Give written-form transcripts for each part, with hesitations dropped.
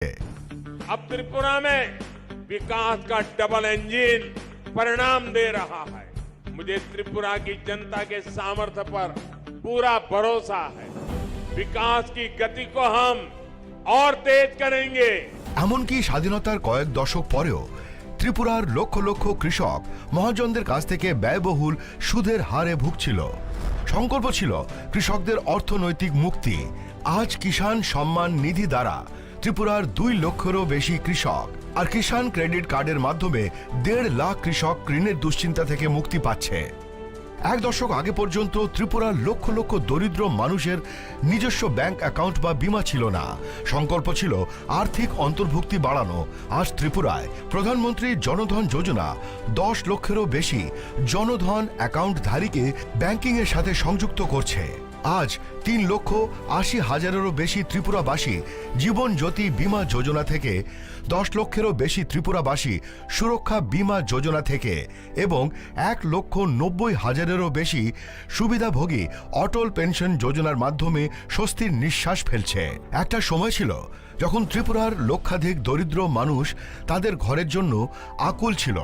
अब त्रिपुरा में विकास का डबल इंजन परिणाम दे रहा है। मुझे त्रिपुरा की जनता के सामर्थ्य पर पूरा भरोसा है। विकास की गति को हम और तेज करेंगे। এমনকি স্বাধীনতার কয়েক দশক পরেও ত্রিপুরার লক্ষ লক্ষ কৃষক মহাজনদের কাছ থেকে ব্যয়বহুল সুদের হারে ভুগছিল। সংকল্প ছিল কৃষকদের অর্থনৈতিক মুক্তি। আজ কিষাণ সম্মান নিধি দ্বারা ত্রিপুরার 2 লক্ষেরও বেশি কৃষক আর কিষাণ ক্রেডিট কার্ডের মাধ্যমে 1.5 লাখ কৃষক ঋণের দুশ্চিন্তা থেকে মুক্তি পাচ্ছে। এক দশক আগে পর্যন্ত ত্রিপুরার লক্ষ লক্ষ দরিদ্র মানুষের নিজস্ব ব্যাংক অ্যাকাউন্ট বা বীমা ছিল না। সংকল্প ছিল আর্থিক অন্তর্ভুক্তি বাড়ানো। আজ ত্রিপুরায় প্রধানমন্ত্রী জনধন যোজনা 10 লক্ষেরও বেশি জনধন অ্যাকাউন্টধারীকে ব্যাংকিংয়ের সাথে সংযুক্ত করছে। আজ 3,80,000-এরও বেশি ত্রিপুরাবাসী জীবন জ্যোতি বীমা যোজনা থেকে, 10 লক্ষেরও বেশি ত্রিপুরাবাসী সুরক্ষা বীমা যোজনা থেকে এবং 1,90,000-এরও বেশি সুবিধাভোগী অটল পেনশন যোজনার মাধ্যমে স্বস্তির নিঃশ্বাস ফেলছে। একটা সময় ছিল যখন ত্রিপুরার লক্ষাধিক দরিদ্র মানুষ তাদের ঘরের জন্য আকুল ছিল।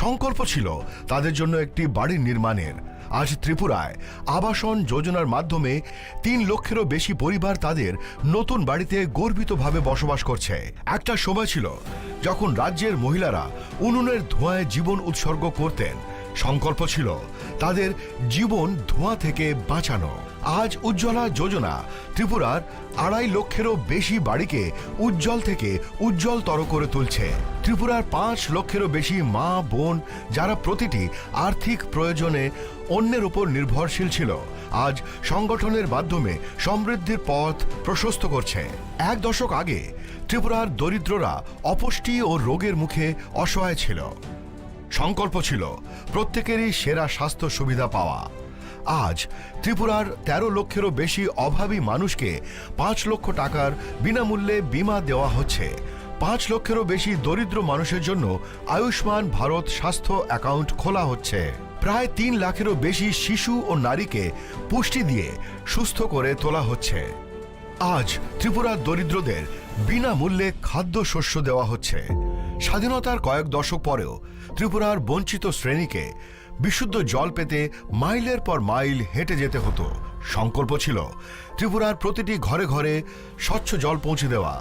সংকল্প ছিল তাদের জন্য একটি বাড়ি নির্মাণের। আজ ত্রিপুরায় আবাসন যোজনার মাধ্যমে 3 লক্ষেরও বেশি পরিবার তাদের নতুন বাড়িতে গর্বিতভাবে বসবাস করছে। একটা সময় ছিল যখন রাজ্যের মহিলারা উনুনের ধোঁয়ায় জীবন উৎসর্গ করতেন। সংকল্প ছিল তাদের জীবন ধোঁয়া থেকে বাঁচানো। আজ উজ্জ্বলা যোজনা ত্রিপুরার 2.5 লক্ষেরও বেশি বাড়িকে উজ্জ্বল থেকে উজ্জ্বলতর করে তুলছে। ত্রিপুরার 5 লক্ষেরও বেশি মা বোন যারা প্রতিটি আর্থিক প্রয়োজনে অন্যের উপর নির্ভরশীল ছিল, আজ সংগঠনের মাধ্যমে সমৃদ্ধির পথ প্রশস্ত করছে। এক দশক আগে ত্রিপুরার দরিদ্ররা অপুষ্টি ও রোগের মুখে অসহায় ছিল। সংকল্প ছিল প্রত্যেকেরই সেরা স্বাস্থ্য সুবিধা পাওয়া। আজ ত্রিপুরার 13 লক্ষেরও বেশি অভাবী মানুষকে 5 লক্ষ টাকার বিনামূল্যে বীমা দেওয়া হচ্ছে। 5 লক্ষেরও বেশি দরিদ্র মানুষের জন্য আয়ুষ্মান ভারত স্বাস্থ্য অ্যাকাউন্ট খোলা হচ্ছে। প্রায় 3 লাখেরও বেশি শিশু ও নারীকে পুষ্টি দিয়ে সুস্থ করে তোলা হচ্ছে। আজ ত্রিপুরার দরিদ্রদের বিনামূল্যে খাদ্যশস্য দেওয়া হচ্ছে। স্বাধীনতার কয়েক দশক পরেও ত্রিপুরার বঞ্চিত শ্রেণীকে বিশুদ্ধ জল পেতে মাইলের পর মাইল হেঁটে যেতে হতো। সংকল্প ছিল ত্রিপুরার প্রতিটি ঘরে ঘরে স্বচ্ছ জল পৌঁছে দেওয়া।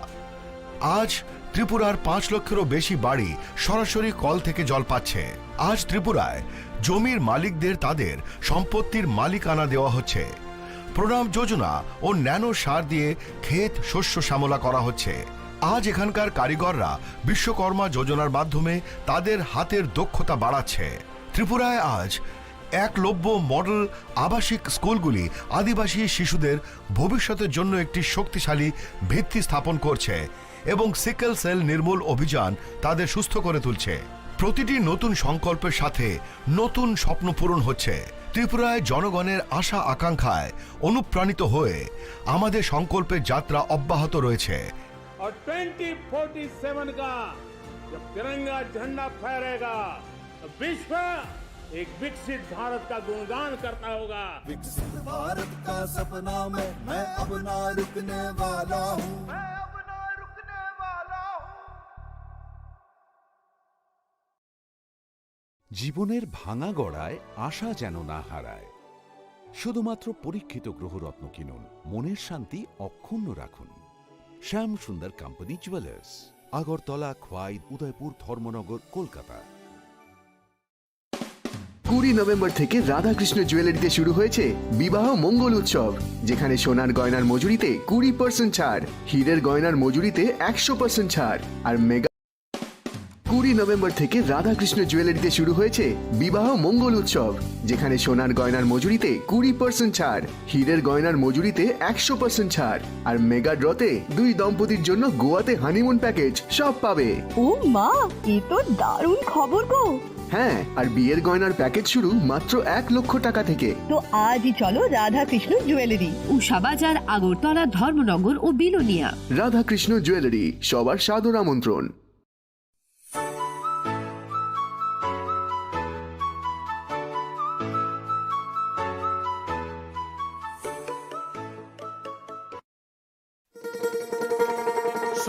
আজ ত্রিপুরার 5 লক্ষেরও বেশি বাড়ি সরাসরি কল থেকে জল পাচ্ছে। আজ ত্রিপুরায় জমির মালিকদের তাদের সম্পত্তির মালিকানা দেওয়া হচ্ছে। প্রণাম যোজনা ও ন্যানো সার দিয়ে ক্ষেত শস্য শ্যামলা করা হচ্ছে। আজ এখানকার কারিগররা বিশ্বকর্মা যোজনার মাধ্যমে তাদের হাতের দক্ষতা বাড়াচ্ছে। ত্রিপুরায় আজ একলব্য মডেল আবাসিক স্কুলগুলি আদিবাসী শিশুদের ভবিষ্যতের জন্য একটি শক্তিশালী ভিত্তি স্থাপন করছে এবং সিকেল সেল নির্মূল অভিযান তাদের সুস্থ করে তুলছে। প্রতিটি নতুন সংকল্পের সাথে নতুন স্বপ্ন পূরণ হচ্ছে। ত্রিপুরায় জনগণের আশা আকাঙ্ক্ষায় অনুপ্রাণিত হয়ে আমাদের সংকল্পের যাত্রা অব্যাহত রয়েছে। और 2047 का जब तिरंगा झंडा फहरेगा तो विश्व एक विकसित भारत का गुणगान करता होगा। विकसित भारत का सपना में मैं अब ना रुकने वाला हूँ। জীবনের ভাঙা গড়ায় আশা যেন না হারায়। শুধুমাত্র পরীক্ষিত গ্রহরত্ন কিনুন, মনের শান্তি অক্ষুণ্ণ রাখুন। শ্যাম সুন্দর company jewellers, Agartala, Khowai, Udaipur, Dharmanagar, Kolkata. 20 November থেকে রাধাকৃষ্ণ জুয়েলারিতে শুরু হয়েছে বিবাহ মঙ্গল উৎসব, যেখানে সোনার গয়নার মজুরিতে 20% ছাড়, হীরের গয়নার মজুরিতে 100% ছাড় আর মেগা 20 নভেম্বর থেকে রাধাকৃষ্ণ জুয়েলারিতে শুরু হয়েছে বিবাহ মঙ্গল উৎসব, যেখানে সোনার গয়নার মজুরিতে 20% ছাড়, হীরের গয়নার মজুরিতে 100% ছাড় আর মেগা ড্রতে 2 দম্পতির জন্য গোয়াতে হানিমুন প্যাকেজ সব পাবে। ও মা, এ তো দারুণ খবর গো। হ্যাঁ, আর বিয়ের গয়নার প্যাকেজ শুরু মাত্র 1 লক্ষ টাকা থেকে। তো আজই চলো রাধাকৃষ্ণ জুয়েলারি, উষাবাজার, আগরতলা, ধর্মনগর ও বিলোনিয়া। রাধাকৃষ্ণ জুয়েলারি, সবার সাদর আমন্ত্রণ।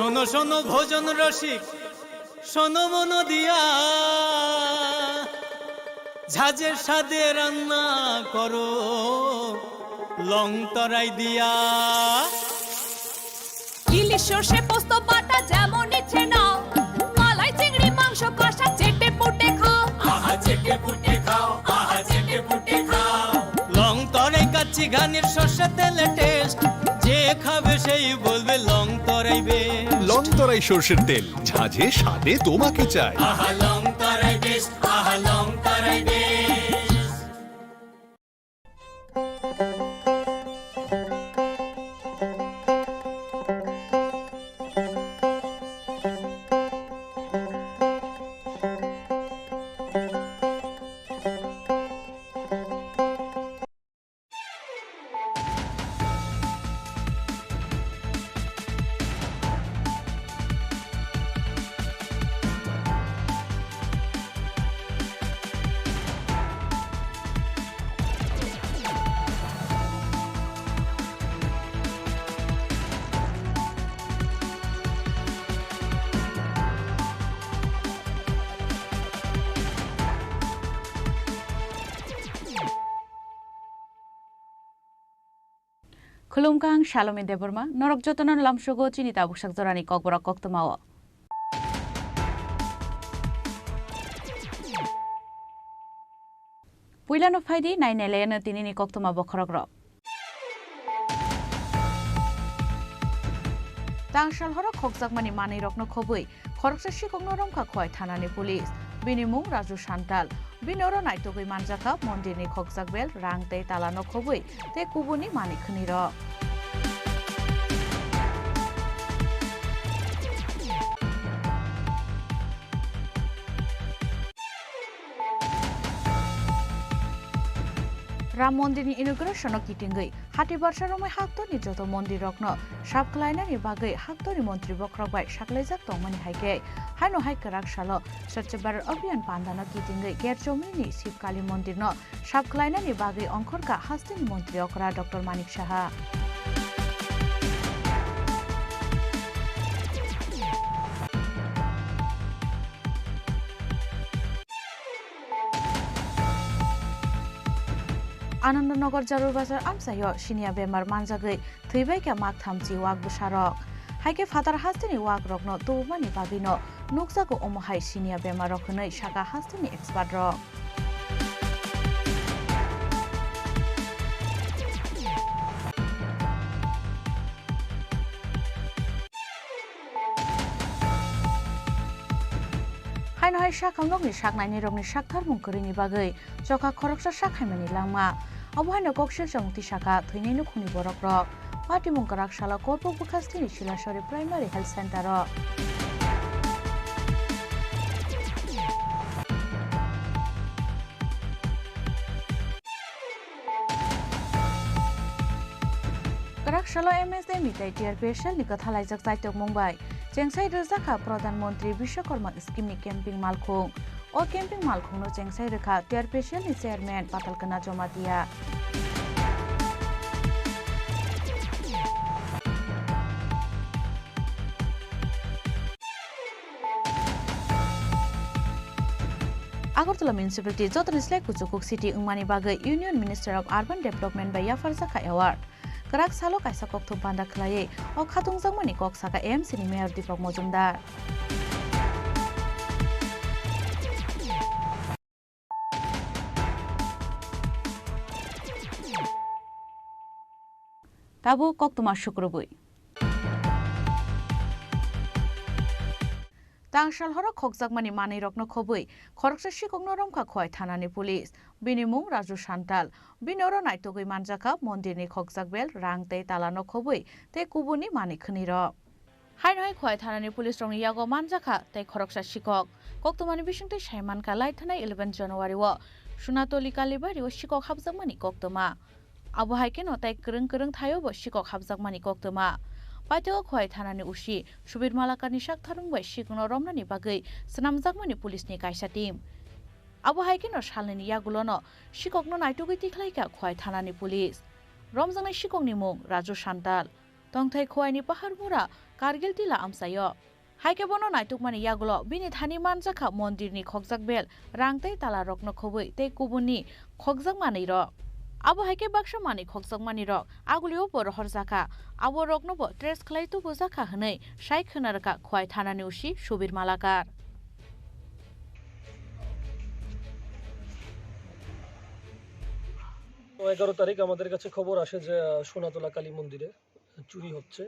শোনো শোনো ভোজন রসিক শোনো মন দিয়া ঝাঁঝের স্বাদে রান্না করো লং তরাই দিয়া ইলিশ সর্ষে পোস্ত বাটা যেমন ইচ্ছে নাও মালাই চিংড়ি মাংস কষা চেটে পুটে খাও আহা চেটে পুটে খাও আহা চেটে পুটে খাও লং তরাই কাচ্চি ঘানির সর্ষে তেলে টেস্ট যে খাবে সেই বলবে লং তরাই বেশ লং তরাই সর্ষের তেল ঝাঁঝে স্বাদে তোমাকে চাই আহা লং তরাই বেশ আহা লং তরাই বেশ Khulumkang Shalome Deborma, Norok Jotonon Lamshogo, Chini Khorang Tripura Kokborok Koktomawa. Puilano Faidi, 9 Elena Tinini Koktoma Bokrogro. Tangshal Horok Kokzak Mani Mani Rokno Kobui, Koroksashi Kognorom Kakwai Tanani Police, Binimu Raju Shantal, Binoro Naitogui Manjaka, Mondini Kokzakbel, Rangte Talano Kobui, Te Kubuni Mani Kuniro. Ram Mondini inauguration of Kitingi, Hati Barsharome Haktoni Joto Mondi Rokno, Sharp Kleiner Bagay, Haktoni Montri Bokrok, Shaklezak Tomani Hike, Hano Hikarak Shalo, such a better Obian Pandana Kitingi, Gerchomini, Sipkali Mondino, Sharp Kleiner Bagay Onkorka, Hastin Montri Okra, Dr. Manik Shaha. Anandanagar Jarur Bazar Amsayo, Shinia Bemar Manzagay, Tibeka Mak Thamchi Wag Busharok. Haike Fatar Hastini Wag Rokno, Tumani Babino, Nuxago Omohai Shinia Bemarokone, Shaka Hastini Expert Rock. Hainoi Shakam Nogni Shaknani Rogni Shakar Munkurini Bagay, Joka Koroksa Shakaimani Lama. Abuhana Gokshil Jangti Shaka, Twininu Kuni Borok Rock, Party Munkarak Shala Korpo Bukastini Shilashori Primary Health Center Rock. Karak Shala MSD Mitai TRPSL Nikathalai Zaitok Mumbai, Chengsai Rizaka Pradhan Montri Bishakorma Scheme Camping Malkhung. O camping Malkhung no Chengsai Rekha TRPSL ni chairman Patalkana Jomatia. Agartala Municipality Jotonisle Kuchukuk City Ungmani Bagai Union Minister of Urban Development by Yafarzaka Award. Karak Salo Kaisa Kokthum Panda Klaye O Khatung Jangmani Kok Saka MC ni Mayor Deepak Mojumdar. Tabu Koktuma Shukrubui. Tangshal Horok Kokzakmani Mani Rokno Kobui, Koroksashi Kognorom Kakwai Tanani Police, Binimu Raju Shantal, Binoro Naitogui Manjaka, Mondini Kokzakbel, Rangte Talano Kobui, Te Kubuni Mani Kuniro. Hainoi Kwai Tanani Police Rong Yago Manjaka, Te Koroksashi Kok, Koktumani Bishunte Shaiman Kalai Tana 11 January War, Shunatoli Kalibari was Shikok Habzakmani Koktuma. Abu Haikeno take Kurung Tayo was Shikok Habzakmani Koktuma. Paito Kwai Tanani Ushi, Shubir Malakani Shak Tarung by Shikuno Romani Bagay, Sanam Zakmani Police Nikaisha team. Abu Haikeno Shalini Yagulono, Shikokno Naitugiti Klaika Kwai Tanani Police. Romzana Shikoni Mung, Raju Shantal. Tongtai Kwai ni Paharmura, Kargil टिला आमसायो हाइके बनो नाइटुकमानि यागुलो बिनि थानि मानजाखा मन्दिरनि खगजाक bell रांतै ताला रकनो खबै तै कुबुनि खगजाक मानै र आबो हाइके बाक्सा मानि खगजाक मानि रक आगुलियो बर हरजाका आबो रकनो बो ट्रेस खलाइतु बोजाका हनै साइ खोनारका खवाइ थानानि उसी सुबिर मालाकार 11 তারিখ আমাদের কাছে খবর আসে যে সোনাতলা কালী মন্দিরে চুরি হচ্ছে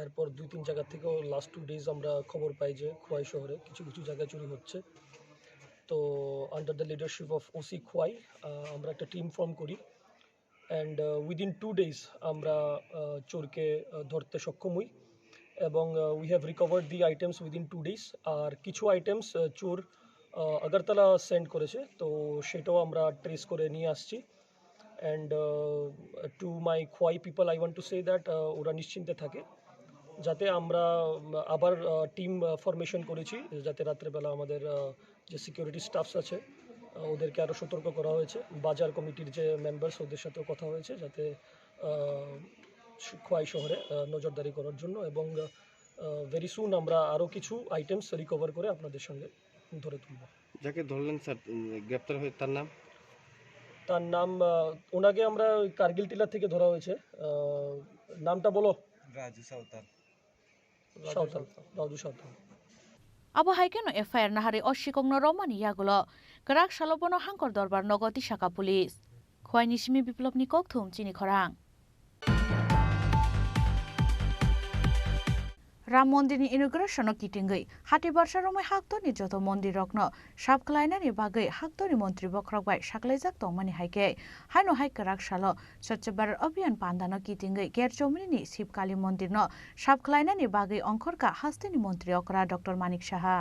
এরপর 2-3 জায়গা থেকে লাস্ট 2 ডেজ আমরা খবর পাই যে খোয়াই শহরে কিছু কিছু জায়গায় চুরি হচ্ছে তো under the leadership of OC Khowai আমরা একটা টিম ফর্ম করি এন্ড উইদিন 2 ডেজ আমরা চোরকে ধরতে সক্ষম হই এবং we have recovered the items within 2 days আর কিছু আইটেমস চোর আগরতলা সেন্ড করেছে তো সেটাও আমরা ট্রেস করে নিয়ে আসছি and to my Khowai people I want to say that ওরা নিশ্চিন্তে থাকে যাতে আমরা আবার টিম ফরমেশন করেছি যাতে রাত্রেবেলা আমাদের যে সিকিউরিটি স্টাফস আছে ওদেরকে আরও সতর্ক করা হয়েছে বাজার কমিটির যে মেম্বার্স ওদের সাথেও কথা হয়েছে যাতে খোয়াই শহরে নজরদারি করার জন্য এবং ভেরি সুন আমরা আরও কিছু আইটেমস রিকভার করে আপনাদের সঙ্গে ধরে তুলব যাকে ধরলেন স্যার গ্রেপ্তার হয়ে তার নাম ওনাকে আমরা কার্গিল টিলা থেকে ধরা হয়েছে নামটা বলো রাজু সাঁওতাল আবো হাইকেনো এফআইআর নাহারে অশিকংন রমানি ইয়াগুলো গরাক সালবনো হাঙ্কর দরবার নগতি শাখা পুলিশ খোয়াইনি সিমি বিপ্লবনি ককথুম চিনি খরাং राम मन्दिरनि इनग्रेसनआव किटिंगै हाति बारसा रमै हाक्तनि जत मन्दिर रक्न साबख्लायनानि बागै हाक्तनि मन्त्रि बख्रबाय साख्लायजाक तंमानि हाइके हाइनो हाइकराक साल स्वच्छ भारत अभियान पान्दानो किटिंगै गेरजमिनि शिवकाली मन्दिरन साबख्लायनानि बागै अंखरका हास्तिनि मन्त्रि अकरा डक्टर मानिक साहा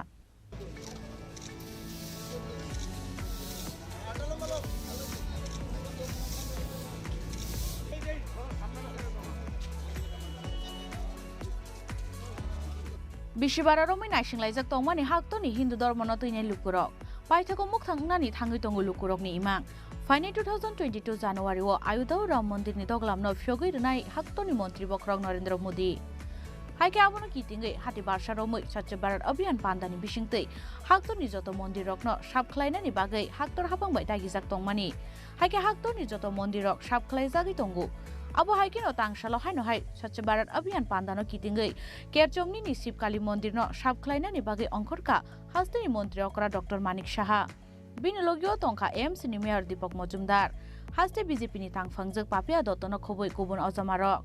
बिशिबारा रमै नाइसिंलायजाक तंमानि हाक्तनि हिन्दु धर्मनो तैनाय लुकुरक पाइथाखौ मुख थांनानि थाङै दंगो लुकुरकनि इमां फाइने 2022 जानुवारि ओ आयुधाव राम मन्दिरनि दगलामनो फ्योगै रनाय हाक्तनि मन्त्रि बख्रक नरेन्द्र मोदी हाइके आबोनो किटिंगै हाति बारसा रमै स्वच्छ भारत अभियान पान्दानि बिसिंतै हाक्तनि जत मन्दिर रकनो साबख्लायनानि बागै हाक्तर हाबांबाय दागिजाक तंमानि हाइके हाक्तनि जत मन्दिरक साबख्लायजागै दंगो आबो हाइकेनो तांसालो हाइनो हाइ स्वच्छ भारत अभियान पान्दानो किटिंगै केरजमनि शिवकाली मन्दिरनो साबख्लायनानि बागै अंखरका हास्तिनि मन्त्रि अकरा डक्टर मानिक साहा बिनि लगियो तंखा एमसीनि मेयर दीपक मजुमदार हास्ते बीजेपीनि तांफांजोक पापिया दत्तनो खबै गुबुन अजमारक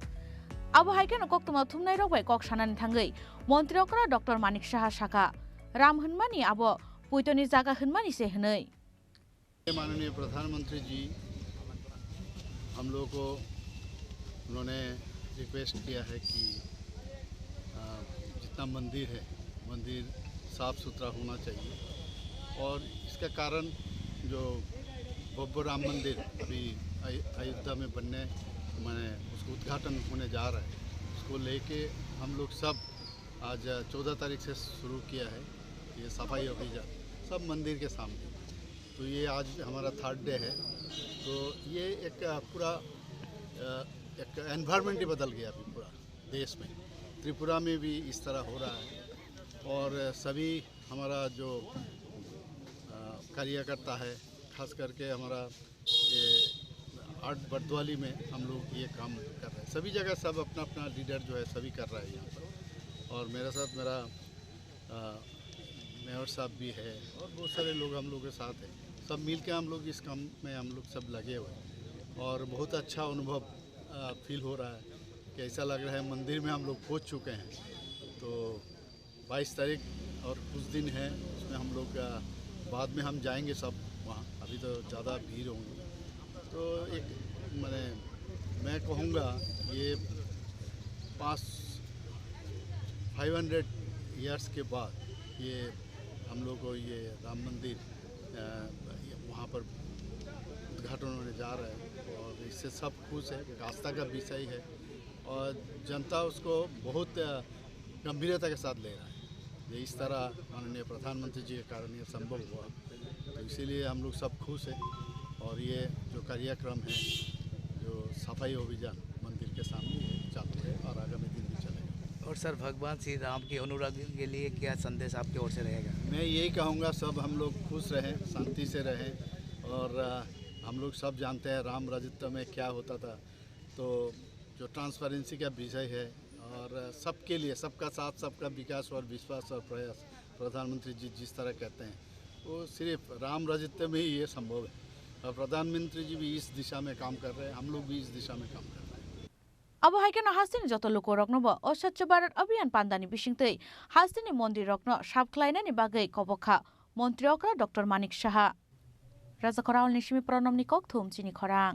आबो हाइकेनो कक्तमा थुमनाय रबाय कक सानानि थाङै मन्त्रि अकरा डक्टर मानिक साहा साका राम हनमानि आबो पुइतनि जागा हनमानि से हनै माननीय प्रधानमंत्री जी हम लोग को उन्होंने रिक्वेस्ट किया है कि जितना मंदिर है मंदिर साफ़ सुथरा होना चाहिए और इसका कारण जो भव्य राम मंदिर अभी अयोध्या में बनने मैंने उसको उद्घाटन होने जा रहा है उसको लेके हम लोग सब आज 14 तारीख से शुरू किया है ये सफाई अभियान सब मंदिर के सामने तो ये आज हमारा 3rd डे है तो ये एक पूरा एक एनवायरनमेंट ही बदल गया अभी पूरा देश में त्रिपुरा में भी इस तरह हो रहा है और सभी हमारा जो कार्यकर्ता है खास करके हमारा ये 8 बरदवाली में हम लोग ये काम कर रहे हैं सभी जगह सब अपना अपना लीडर जो है सभी कर रहा है यहाँ पर और मेरे साथ मेरा मेयर साहब भी है और बहुत सारे लोग हम लोग के साथ हैं सब मिल के हम लोग इस काम में हम लोग सब लगे हुए हैं और बहुत अच्छा अनुभव फील हो रहा है कि ऐसा लग रहा है मंदिर में हम लोग पहुँच चुके हैं तो 22 तारीख और कुछ दिन है उसमें हम लोग बाद में हम जाएंगे सब वहाँ अभी तो ज़्यादा भीड़ होंगी तो एक मैं कहूँगा ये 500 ईयर्स के बाद ये हम लोग को ये राम मंदिर वहाँ पर उद्घाटन होने जा रहा है और इससे सब खुश है आस्था का विषय है और जनता उसको बहुत गंभीरता के साथ ले रहा है ये इस तरह माननीय प्रधानमंत्री जी के कारण ये संभव हुआ तो इसीलिए हम लोग सब खुश हैं और ये जो कार्यक्रम है जो सफाई अभियान मंदिर के सामने चालू है और आगामी दिन भी चलेगा और सर भगवान श्री राम के अनुराग के लिए क्या संदेश आपकी ओर से रहेगा? मैं यही कहूँगा सब हम लोग खुश रहें, शांति से रहें और हम लोग सब जानते हैं राम राज्यत्व में क्या होता था। तो जो ट्रांसपेरेंसी का विषय है और सबके लिए सबका साथ सबका विकास और विश्वास और प्रयास प्रधानमंत्री जी जिस तरह कहते हैं वो सिर्फ राम राज्यत्व में ही ये संभव है और प्रधानमंत्री जी भी इस दिशा में काम कर रहे हैं, हम लोग भी इस दिशा में काम कर रहे हैं। अब हाइकेन हास्तिनी जत लोक रक्नब अस्वच्छ भारत अभियान पान्दानी बिसिंगतै हास्तिनी मन्दिर रक्न साबख्लायनायनि बागै कबखा मन्त्री अक्रा डक्टर मानिक साहा राजाखराव निसिमी प्रणम निकक थुम चिनी खरां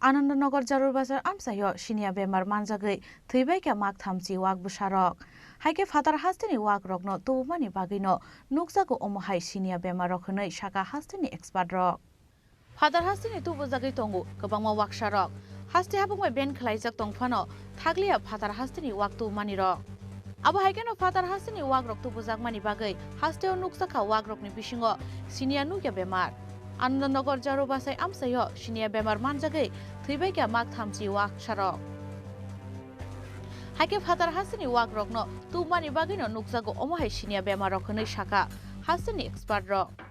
आनन्दनगर जारुर बाजार आमसायो सिनिया बेमार मानजागै थैबायका माग थामची वाक बुसारक हाइके फातार हास्तिनी वाक रक्न तोबमानि बागैनो नुकजागो अमहाय सिनिया बेमार रखनै साका हास्तिनी एक्सपार्ट रक फादार हास्तिनी तुबुजागै तंगु गोबांमा वाक सारक हास्ति हाबुंबाय बेन खलाइजाक तंफानो थाग्लिया फादार हास्तिनी वाक तुमानि रक अब हाइकेनो फादार हास्तिनी वाक रक तुबुजाकमानि बागै हास्तियाव नुकजाखा वाक रकनि बिसिङो सिनिया नुया बेमार आनन्दनगर जारु बासाय आमसायो सिनिया बेमार मानजागै थैबायका माग थामची वाक सारक हाइके फादार हास्तिनी वाक रकनो तुमानि बागैनो नुकजागो अमहाय सिनिया बेमार रखनै साका हास्तिनी एक्सपार्ट रक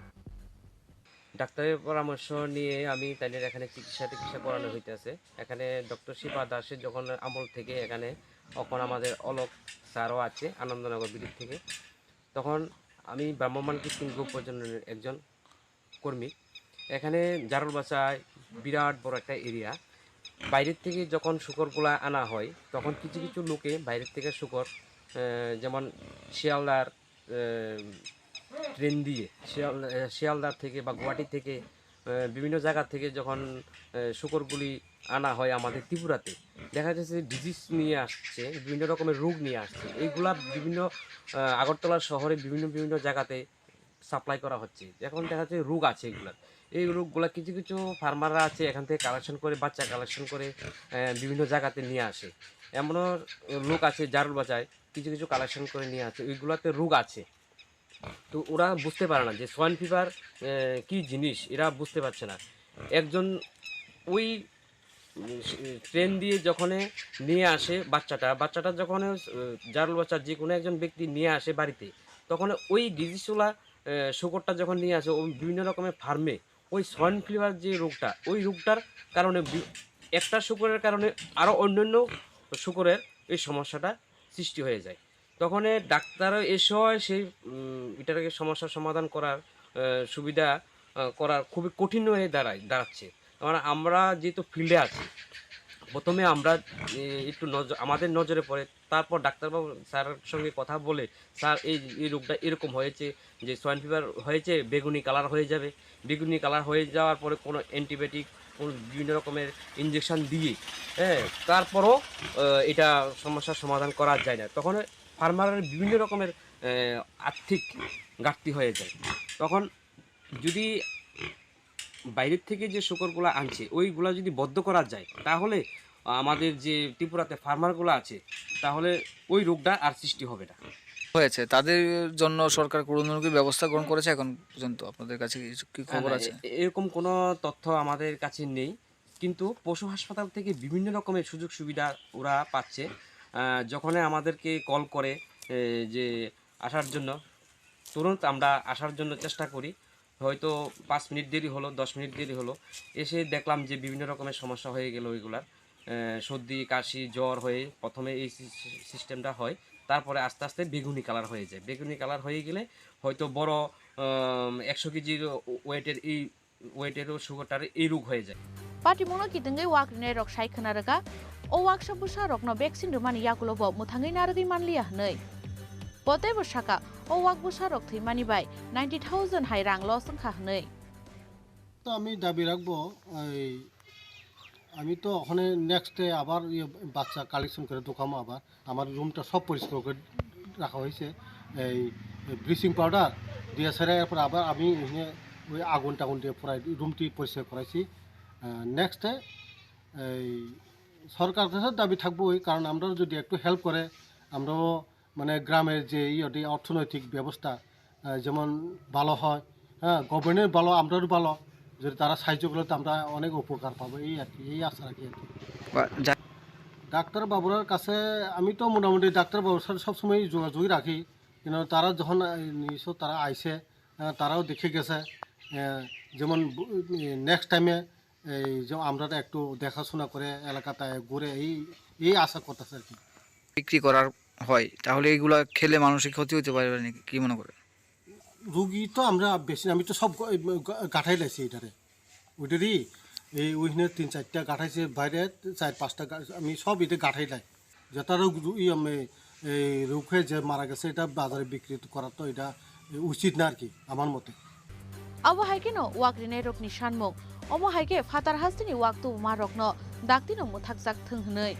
ডাক্তারের পরামর্শ নিয়ে আমি তাদের এখানে চিকিৎসা করানো হইতেছে। এখানে ডক্টর শিপা দাসের যখন আমল থেকে এখানে তখন আমাদের অলোক স্যারও আছে আনন্দনগর বিদ্যুৎ থেকে, তখন আমি ব্রাহ্মমান কৃষ্ণ গ্রুপ প্রজন্মের একজন কর্মী। এখানে জারুলবাসায় বিরাট বড় একটা এরিয়া, বাইরের থেকে যখন শুকরগুলা আনা হয় তখন কিছু কিছু লোকে বাইরের থেকে শুকর যেমন শিয়ালদার ট্রেন দিয়ে শিয়ালদার থেকে বা গুয়াহাটি থেকে বিভিন্ন জায়গা থেকে যখন শুকরগুলি আনা হয় আমাদের ত্রিপুরাতে, দেখা যাচ্ছে ডিজিজ নিয়ে আসছে, বিভিন্ন রকমের রোগ নিয়ে আসছে। এইগুলা বিভিন্ন আগরতলা শহরে বিভিন্ন জায়গাতে সাপ্লাই করা হচ্ছে। এখন দেখা যাচ্ছে রোগ আছে এগুলার, এই রোগগুলা কিছু কিছু ফার্মাররা আছে এখান থেকে কালেকশন করে বাচ্চা কালেকশন করে বিভিন্ন জায়গাতে নিয়ে আসে। এমনও লোক আছে জারুল বাজায় কিছু কিছু কালেকশন করে নিয়ে আসে, ওইগুলাতে রোগ আছে। তো ওরা বুঝতে পারে না যে সোয়াইন ফিভার কী জিনিস, এরা বুঝতে পারছে না। একজন ওই ট্রেন দিয়ে যখন নিয়ে আসে বাচ্চাটা যখন জারুল বাচ্চা যে কোনো একজন ব্যক্তি নিয়ে আসে বাড়িতে, তখন ওই ডিজিজগুলা শুকরটা যখন নিয়ে আসে বিভিন্ন রকমের ফার্মে ওই সোয়াইন ফিভার যে রোগটা, ওই রোগটার কারণে একটা শুকরের কারণে আরও অন্যান্য শুকরের এই সমস্যাটা সৃষ্টি হয়ে যায়। তখন ডাক্তারও এসে সেই এটাকে সমস্যার সমাধান করার সুবিধা করার খুবই কঠিন হয়ে দাঁড়াচ্ছে। কারণ আমরা যেহেতু ফিল্ডে আছি, প্রথমে আমরা একটু আমাদের নজরে পড়ে, তারপর ডাক্তারবাবু স্যারের সঙ্গে কথা বলে, স্যার এই রোগটা এরকম হয়েছে যে সোয়াইন ফিভার হয়েছে, বেগুনি কালার হয়ে যাবে, বেগুনি কালার হয়ে যাওয়ার পরে কোনো অ্যান্টিবায়োটিক কোনো বিভিন্ন রকমের ইঞ্জেকশন দিয়ে তারপরও এটা সমস্যার সমাধান করা যায় না। তখন ফার্মারের বিভিন্ন রকমের আর্থিক ঘাটতি হয়ে যায়। তখন যদি বাইরের থেকে যে শুকরগুলো আনছে ওইগুলো যদি বদ্ধ করা যায়, তাহলে আমাদের যে ত্রিপুরাতে ফার্মারগুলো আছে তাহলে ওই রোগটা আর সৃষ্টি হবে না। হয়েছে তাদের জন্য সরকার কোনো কি ব্যবস্থা গ্রহণ করেছে এখন পর্যন্ত? আপনাদের কাছে কি খবর আছে? এরকম কোনো তথ্য আমাদের কাছে নেই, কিন্তু পশু হাসপাতাল থেকে বিভিন্ন রকমের সুযোগ সুবিধা ওরা পাচ্ছে। যখন আমাদেরকে কল করে যে আসার জন্য, তুরন্ত আমরা আসার জন্য চেষ্টা করি। হয়তো 5 মিনিট দেরি হলো, 10 মিনিট দেরি হলো, এসে দেখলাম যে বিভিন্ন রকমের সমস্যা হয়ে গেল। ওইগুলার সর্দি কাশি জ্বর হয়ে প্রথমে এই সিস্টেমটা হয়, তারপরে আস্তে আস্তে বেগুনি কালার হয়ে যায়। বেগুনি কালার হয়ে গেলে হয়তো বড় 100 কেজির ওয়েটেরও সুগারটার এই রোগ হয়ে যায়। पार्टी मुनो कि दंगै वाक ने रक साइ खनारगा ओ वाक सबुसा रकनो वैक्सीन रमानि याकुलबो मुथाङै नारगै मानलिया हनै पते बसाका ओ वाक बुसा रक थैमानि बाय 90,000 हाइ रां लस खा हनै। তো আমি দাবি রাখবো আমি তো ওখানে নেক্সট ডে আবার বাচ্চা কালেকশন করে দোকামো, আবার আমার রুমটা সব পরিষ্কার করে রাখা হয়েছে, এই ব্লিচিং পাউডার দিয়ে সেরে, এরপর আবার আমি ওই আগুন টাগুন দিয়ে পুরাই রুমটি পরিষ্কার করাইছি। নেক্সটে এই সরকার কাছে দাবি থাকবো ওই, কারণ আমরাও যদি একটু হেল্প করে, আমরাও মানে গ্রামের যে অর্থনৈতিক ব্যবস্থা যেমন ভালো হয়, হ্যাঁ গভর্নমেন্টের ভালো, আমরাও ভালো, যদি তারা সাহায্য করলে তো আমরা অনেক উপকার পাবো, এই আর কি, এই আশা রাখি আর কি। ডাক্তার বাবুরার কাছে আমি তো মোটামুটি ডাক্তার বাবুর সাথে সবসময় যোগাযোগই রাখি, কিন্তু তারা যখন নিশ্চয় তারা আইসে তারাও দেখে গেছে, যেমন নেক্সট টাইমে এই যে আমরা একটু দেখাশোনা করে এলাকাতে ঘুরে এই আশা করতেছে আর কি। বিক্রি করার হয় তাহলে এইগুলা খেলে মানসিক ক্ষতি হতে পারে নাকি, কি মনে করে? রুগী তো আমরা বেশি, আমি তো সব গাঁঠাই লাইছি এটারে, ওইটারই ওইখানে 3-4টা গাঁঠাইছে, বাইরে 4-5টা আমি সব এটা গাঁঠাই লাই, যেটা রোগ রোগ হয়ে যে মারা গেছে এটা বাজারে বিক্রি করা তো এটা উচিত না আর কি আমার মতে। Abo haike no wagrine rok ni shanmok omo haike fatar hastini waktu ma rok no dakti no muthakjak thungnei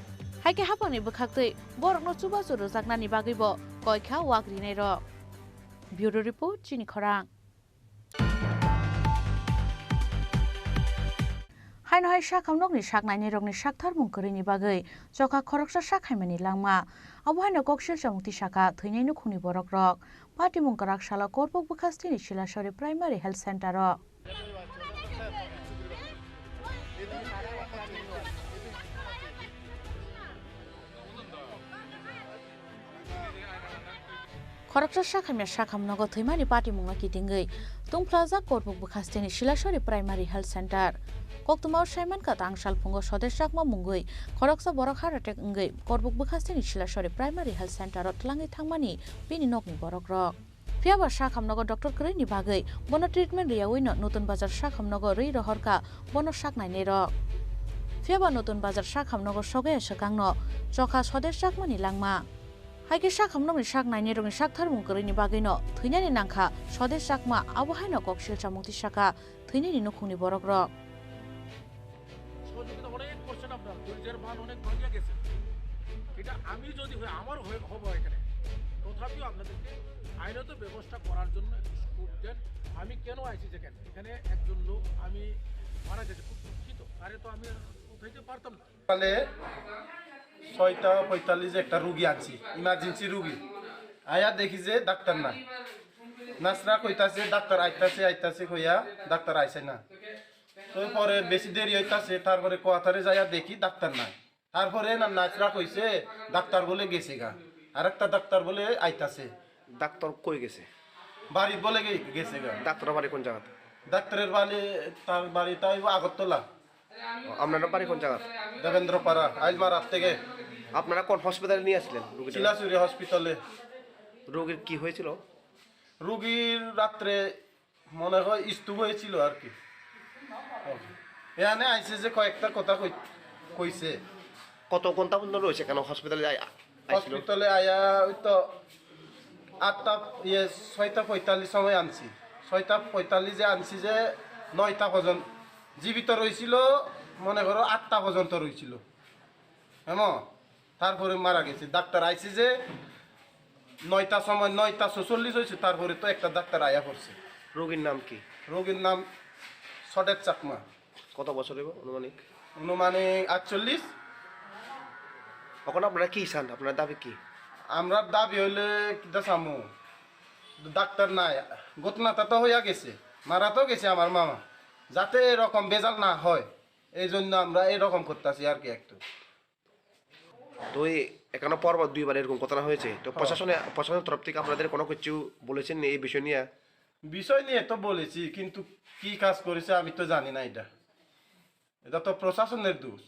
haike hapani bukhaktei borok no chuba churu jaknani bagui bo koikha wagrine ro. Bureau report Chini Khorang. Haino hai shakamnok ni saknaini rok ni sakthar mungkuri ni bagui joka khoroksa sakhaimani langma abo haino kokshil chamukti saka thwinai no khuni borok rok Party mungkarak shala Kokborok bukhastini Silashori Primary Health Center ro. Khoroksa sakhamya sakhamnogo thwimani party munga kitingei tungplaza Kokborok bukhastini Silashori Primary Health Center. Koktumao Simon ka tangshal pungo sodeshakma mungui khoroksa borok haratek ngei Kokborok bukhastini Silashori Primary Health Center ro tlangi thangmani bini nokni borok rok. Piaba sakhamnogo Dr. Krai ni bagui bono treatment riyawi no nutun bazar sakhamnogo rei rohorka bono saknaini rok. Piaba nutun bazar sakhamnogo sogaya sakangno joka sodeshakmani langma. Haike sakhamnogni saknaini rokni sakthar mungkuri ni bagui no thwinani nangkha sodeshakma abo haino kokshil chamukti saka thwinani nukhungni borok rok. আমি যদি আমার হবো এখানে তথাপিও আপনাদেরকে আইনত ব্যবস্থা করার জন্য স্কুপ দেন। আমি কেন আইছি যেখানে এখানে একজন লোক আমি মারা গেছে, খুব দুঃখিত, আরে তো আমি উঠাইতে পারতাম না। তাহলে 6:45 একটা রুগী আনছি, ইমার্জেন্সি রুগী আয়া দেখি যে ডাক্তার নাই, নার্সরা কইতাছে ডাক্তার আইতাছে কইয়া ডাক্তার আইছে না। তো পরে বেশি দেরি হইতাছে, তারপরে কোয়াতারে যাইয়া দেখি ডাক্তার নাই। তারপরে না নার্সরা কইছে ডাক্তার বলে গেছে গা, আর একটা ডাক্তার বলে আইতাছে। ডাক্তার কই গেছে? বাড়ি বলে গেছে গা। ডাক্তার বাড়ি কোন জায়গাতে? ডাক্তারের বাড়ি তার বাড়িটা আগরতলা। আপনার বাড়ি কোন জায়গা? দেবেন্দ্রপাড়া। আইলমারাত থেকে। আপনারা কোন হসপিটালে নিয়ে আসলেন রোগীটা? শিলাচুরি হসপিটালে। রোগীর কি হয়েছিল? রোগীর রাত্রে মনে হয় স্ট্রোক হয়েছিল আর কি। এখানে আইছে যে কয়েকটা কথা কইছে। কত ঘন্টা পর্যন্ত রয়েছে কেন হসপিটালে? হসপিটালে আয়া ওই তো 6:45 সময় আনছি। 6:45 আনছি যে 9টা পর্যন্ত জীবিত রয়েছিল, মনে করো 8টা পর্যন্ত রয়েছিল। হ্যাঁ, তারপরে মারা গেছে। ডাক্তার আইছে যে 9টা সময় 9:46 হয়েছে, তারপরে তো একটা ডাক্তার আয়া করছে। রোগীর নাম কি? রোগীর নাম সডেত চাকমা। কত বছর হবে অনুমানিক? 48। এখন আপনারা কি চান? আপনার দাবি কি? আমরা দাবি হইলে কিটা চামু, ডাক্তার নাই, ঘটনাটা তো হইয়া গেছে, মারা তো গেছে আমার মামা, যাতে এরকম বেজাল না হয় এই জন্য আমরা এরকম করতেছি আর কি। একটু তো এখানে পরপর 2বার এরকম ঘটনা হয়েছে, তো প্রশাসনের তরফ থেকে আপনাদের কোনো কিছু বলেছেন এই বিষয় নিয়ে? তো বলেছি, কিন্তু কি কাজ করেছে আমি তো জানি না। এটা তো প্রশাসনের দোষ।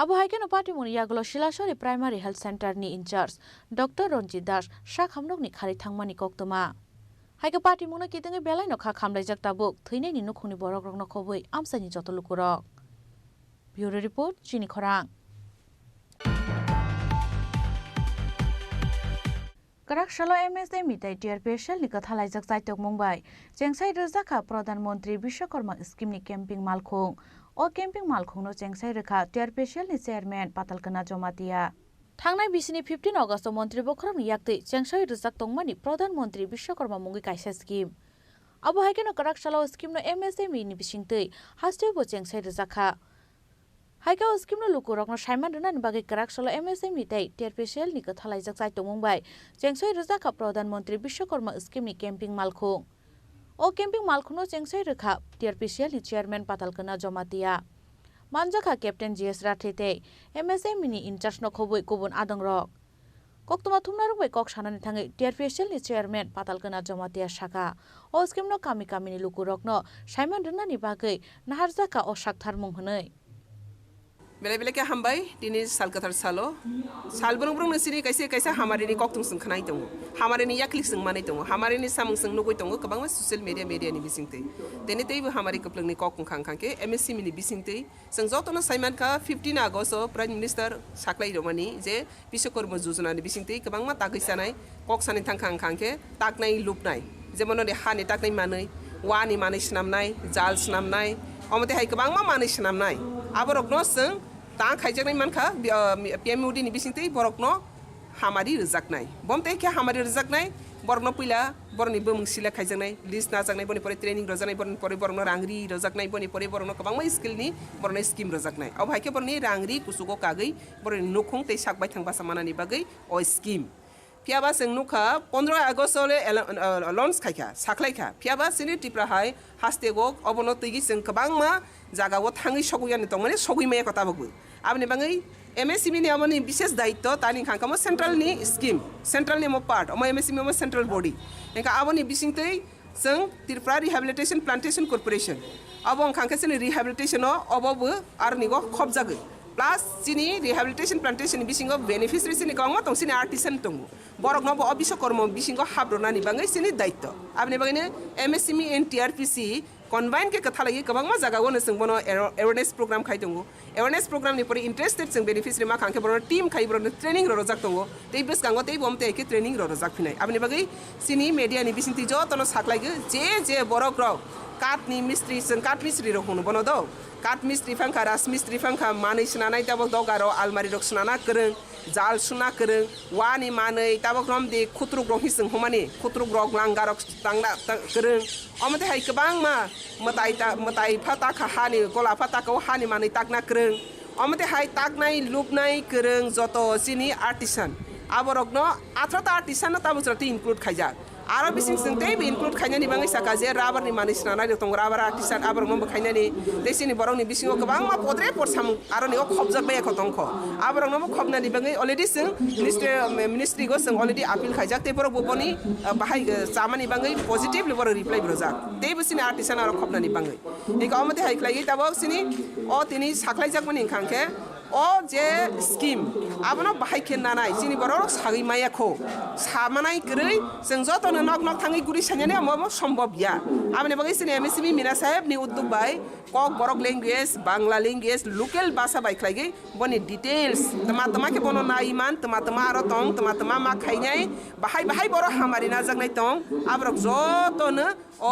Abo haike no party muni yaglo Silashori Primary Health Center ni incharge Dr. Ronjit Das sakhamnok ni khari thangmani koktoma haike party muna kitinge belai no kha khamlai jak tabuk thwinai ni nukhuni borok rok no khoboi amsani joto lukurok. Bureau report Chini Khorang. Karak shalo MSME tai tier special ni kathalai jak saitok Mumbai chengsai rojaka Pradhan Mantri Bishwakarma scheme ni camping malkhung o camping malkhungno chengsai rekha tier special ni chairman patalkana jomatia thangnai bisini 15 August mantri bokhrang ni yakti chengsai rojak tongmani Pradhan Mantri Bishwakarma mungi kaisa scheme abo haike no karak shalo scheme no MSME ni bisingtei hasteo bo chengsai rojakha haike o scheme no lukurok no saiman rana ni bagi karak shalo MSME tai tier special ni kathalai jak saitok Mumbai chengsai rojaka Pradhan Mantri Bishwakarma scheme ni camping malkhung o camping malkhungno chengsai rekha tier special ni chairman patalkana jomatia Manjaka Captain GS Rathete MSM ni incharge no khoboi kubun adang rok Koktoma thumna rok kok sanani thangai TRPSL ni chairman Patalkana Jamatia Shaka o scheme no kami ni lukurok no Simon Rana ni bagai naharjaka o sakthar mung hunai बेले बेले के हम भाई दिने साल कथर सालो साल बरंग बरंग नसिनी कैसे कैसे हमारे नि कॉक्टुंग संग खनाई तंगो हमारे नि याक्लिक संग माने तंगो हमारे नि सामंग संग नुगोय तंगो कबांग सोशल मीडिया नि बिसिंगते देने तेबो हमारे कपलंग नि कॉक्टुंग खां खां के एमएससी मिनि बिसिंगते संग जतनो साइमान का 15 अगस्त प्राइम मिनिस्टर साख्लाई रमानी जे विश्वकर्मा योजना नि बिसिंगते कबांग मा तागैसानाय कॉक सानि थां खां खां के ताकनाय लुपनाय जेमनो दे हानि ताकनाय मानै वानि मानै स्नामनाय जाल स्नामनाय अमते हाय कबांग मा मानै स्नामनाय आबरकनो जों तां खाइजानाय मानखा पीएमओडी नि बिसिंते बरकनो हामारि रजाकनाय बमते के हामारि रजाकनाय बरकनो पहिला बरनि बमंसिला खाइजानाय लिस्ट नाजाकनाय बनि परे ट्रेनिंग रजानाय बनि परे बरनो रांगरि रजाकनाय बनि परे बरनो कबांमा स्किलनि बरनो स्किम रजाकनाय अब हायके बरनि रांगरि कुसुगो कागै बरनि नखुं ते साकबाय थांबा सामानानि बागै ओ स्किम फियाबा जों नुखा 15 आगस्तले लन्च खाइखा साख्लाइखा फियाबा सिनि टिप्रा हाय हास्तेगो अबनो तैगि जों कबांमा जागाव थाङै सगुयानि दं माने सगुइमाया कताबगु आबनि बाङै एमएससीबी नि आमनि विशेष दायित्व तानि खांकामो सेंट्रल नि स्किम सेंट्रल नि मो पार्ट अम एमएससीबी मो सेंट्रल बॉडी एका आबनि बिसिंतै जों त्रिपुरा रिहेबिलिटेशन प्लांटेशन कॉर्पोरेशन अब खांकासिनि रिहेबिलिटेशन अबबो आरनिगो खबजागो प्लस चिनी रिहेबिलिटेशन प्लांटेशन बिसिंगो बेनिफिशियरी सिनि गांमा तंसिनि आर्टिसान दंगो बरकनो अबिसकर्म बिसिंगो हाब्रनानि बाङै सिनि दायित्व आबनि बाङैनो एमएससीबी एंड टीआरपीसी कन्बाइन के कथा लगी कबांमा जागावनो जों बनो अवेयरनेस प्रोग्राम खाइ दंगो अवेयरनेस प्रोग्राम नि परि इंटरेस्टेड जों बेनिफिशियरी मा खांके बनो टीम खाइ बनो ट्रेनिंग रो रजाक दंगो तै बिस गांगो तै बमते एके ट्रेनिंग रो रजाक फिनाय आबनि बागै सिनि मीडिया नि बिसिंति ज तनो साखलाइगो जे बरक रो काट नि मिस्त्री जों काट मिस्त्री रो होनो बनो दो काट मिस्त्री फांखा रास मिस्त्री फांखा मानै सनानाय ताबो दगारो आलमारि रक सनाना करं जाल सुना करं वानि मानै ताबो ग्रम दे खुत्रुक रक हिसं हमानि खुत्रुक रक लांगारक तांना करं अमते हाय कबां मा मताइ फाता हानि गला फाताखौ हानि मानै ताकना करं अमते हाय ताकनाय लुपनाय करं जतो सिनि आर्टिसान आबरकनो आथ्रता आर्टिसान ताबो जति इनक्लुड खाइजा आरो बिसिं जोंते इनक्लुड खाइनानि बाङै साका जे राबारनि मानै स्नानाय दं राबार आर्टिसान आबरकनो खाइनानि देसिनि बरंनि बिसिङाव गोबां मा पद्रे परसाम आरो निओ खबजाबाय एक दंख आबरकनो खबनानि बाङै अलरेडी जों मिनिस्ट्री गो जों अलरेडी आपिल खाइजाक ते बरक बबनि बाहाय सामानि बाङै पजिटिभ लेबर रिप्लाइ ब्रजाक ते बिसिनि आर्टिसान आरो खबनानि बाङै एक अमते हाइख्लायै ताबो सिनि अ तिनि साख्लाइजाक मनि खांखे ओ जे स्कीम आबनो बाहाय केनानाय सिनि बरक सागै मायाखौ सामानाय गरै जों जतनो नक नक थाङै गुरि सानयाने मम सम्भव या आबने बागै सिनि एमएससीबी मिना साहेब नि उद्योग bye kokborok language bangla language local भाषा बायख्लाइगै बनि डिटेल्स तमा के बनो नाइमान तमा आरो तंग तमा मा खाइनाय बाहाय बर हामारि नाजागनाय तंग आब्रक जतनो ओ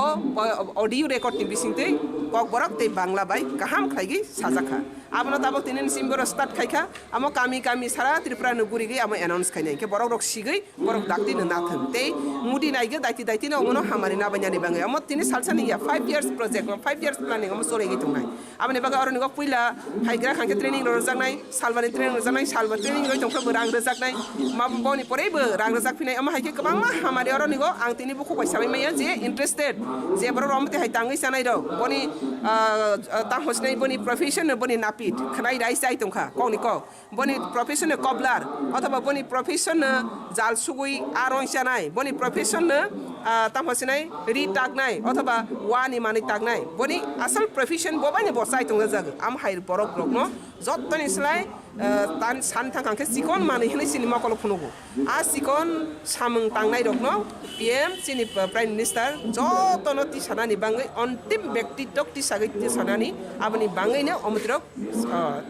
ऑडियो रेकॉर्ड नि बिसिंते kokborok ते बांग्ला बाय गाहाम खाइगै साजाखा आबनो ताबो तिनिन सिमबर स्टार्ट खाइखा आमो कामी सारा त्रिपुरा नगुरिगै आमो अनाउंस खाइनाय के बरक रक सिगै बरक दाक्ति न नाथन ते मुदि नाइगै दाइति न अमनो हामारि ना बायनानि बाङै आमो तिनि सालसानि या 5 years project 5 years planning आमो सोरेगै तंनाय आबने बागा अरनिगो पुइला हाइग्रा खांके ट्रेनिंग रजाकनाय सालबानि ट्रेनिंग रजाकनाय सालबा ट्रेनिंग रय तंफ्राबो रां रजाकनाय मा बनि परेबो रां रजाकफिनाय आमो हाइके गोबां मा हामारि अरनिगो आं तिनि बुखौ बायसाबाय माया जे इंटरेस्टेड जे बर रमते हाइ ताङै सानाय र बनि तां हसनाय बनि प्रोफेशन बनि नापिट खनाय राइस जाय तंखा कौनि को बनि प्रोफेशन कबलार अथवा बनि प्रोफेशन जाल सुगुई आरं सानाय बनि प्रोफेशन तां हसनाय रि तागनाय अथवा वानि मानि तागनाय बनि असल प्रोफेशन बबानि बसाय तंगा जाग आम हाइर बरक रकनो जत्तनि स्लाय तान सान थांखांखे सिकन मानि हनै सिनेमा कल फुनुगो आ सिकन सामं तांनाय रकनो पीएम सिनि प्राइम मिनिस्टर जतनो ति सानानि बाङै अन्तिम व्यक्तित्व ति सागै ति सानानि आबनि बाङैनो अमद्रक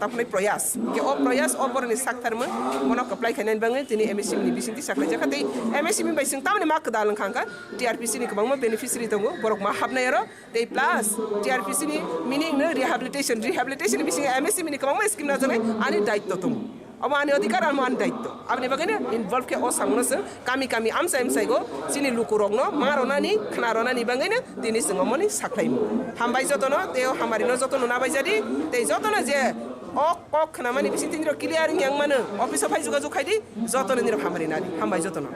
तापनै प्रयास के ओ प्रयास अबरनि साक्थारमो मनो कप्लाइ खाइनानि बाङै तिनि एमएससीबी नि बिसिंति साख्लाइ जाखातै एमएससीबी बाइसिं तामनि मा कदालन खांका टीआरपीसी नि गोबां बेनिफिशियरी दंगो बरक मा हाबनाय आरो ते प्लस टीआरपीसी नि मीनिंग न रिहेबिलिटेशन बिसिं एमएससीबी नि गोबां स्किम ना जानाय आनि दायित्व दं अब आनि अधिकार आरो आनि दायित्व आबनि बागैनो इनभल्व के ओ सांगनोसो कामी आमसायगो सिनि लुकुरगनो मारनानि खनारनानि बागैनो दिनि जों मनि साख्लाइमो हामबाय जतनो ते हामारिनो जतनो नाबाय जादि ते जतनो जे ओ खनामानि बिसिं तिनिरो क्लियर यांग मानो अफिस फाइ जुगा जुखाइदि जतनो निरो हामारि नानि हामबाय जतनो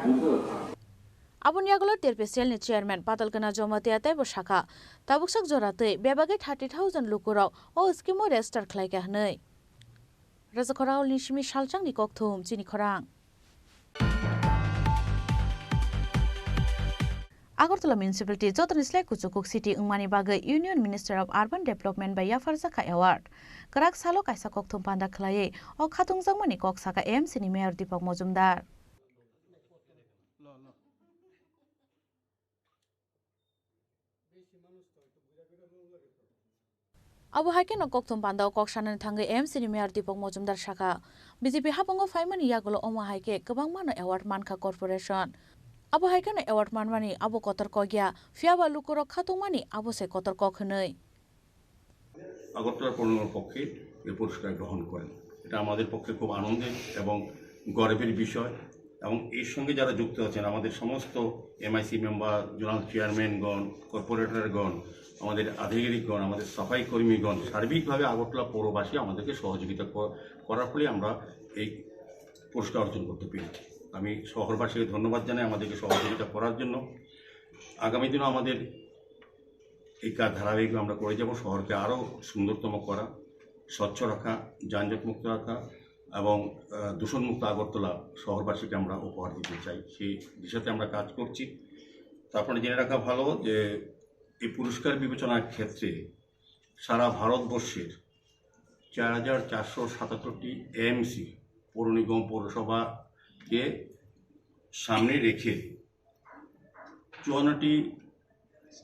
Abon yagulo terpesial ni chairman patalkana jomatia tebo shaka tabuksak jorate bebagai 30,000 lukurok o skimo register khlaika hnei Raja Khorang ni simi salchang ni kokthum Chini Khorang Agartala Municipality Jotonisle Kuchukuk City Ungmani Bagai Union Minister of Urban Development by Yafarzaka Award. Karak Salo Kaisa Kokthum Panda Klaye o Khatung Jangmani Koksaka MC ni Mayor Deepak Mojumdar. Abu Haike no Kokthum Panda o Koksanan Thangai MC ni Mayor Deepak Mojumdar Shaka. BJP Habango Faimani Yagulo Oma Haike Kabang Mano Award Manka Corporation. Abo haikana award manmani abo kotor kogya fiaba lukuro khatumani abo se kotor kokhnei Agartala পৌরনিগমের পক্ষে এই পুরস্কার গ্রহণ করেন এটা আমাদের পক্ষে খুব আনন্দের এবং গর্বের বিষয় এবং এর সঙ্গে যারা যুক্ত আছেন আমাদের সমস্ত এমআইসি মেম্বার জোনাল চেয়ারম্যানগণ কর্পোরেটরগণ আমাদের আধিকারিকগণ আমাদের সাফাই কর্মীগণ সার্বিকভাবে আগরতলা পৌরবাসী আমাদেরকে সহযোগিতা করার ফলে আমরা এই পুরস্কার অর্জন করতে পেরেছি আমি শহরবাসীকে ধন্যবাদ জানাই আমাদেরকে সহযোগিতা করার জন্য আগামী দিনও আমাদের এই কাজ ধারাবাহিক আমরা করে যাব শহরকে আরও সুন্দরতম করা স্বচ্ছ রাখা যানজটমুক্ত রাখা এবং দূষণমুক্ত আগরতলা শহরবাসীকে আমরা উপহার দিতে চাই সেই দিশাতে আমরা কাজ করছি তারপরে জেনে রাখা ভালো যে এই পুরস্কার বিবেচনার ক্ষেত্রে সারা ভারতবর্ষের 4,477টি এএমসি পৌর নিগম পৌরসভাকে সামনে রেখে 54টি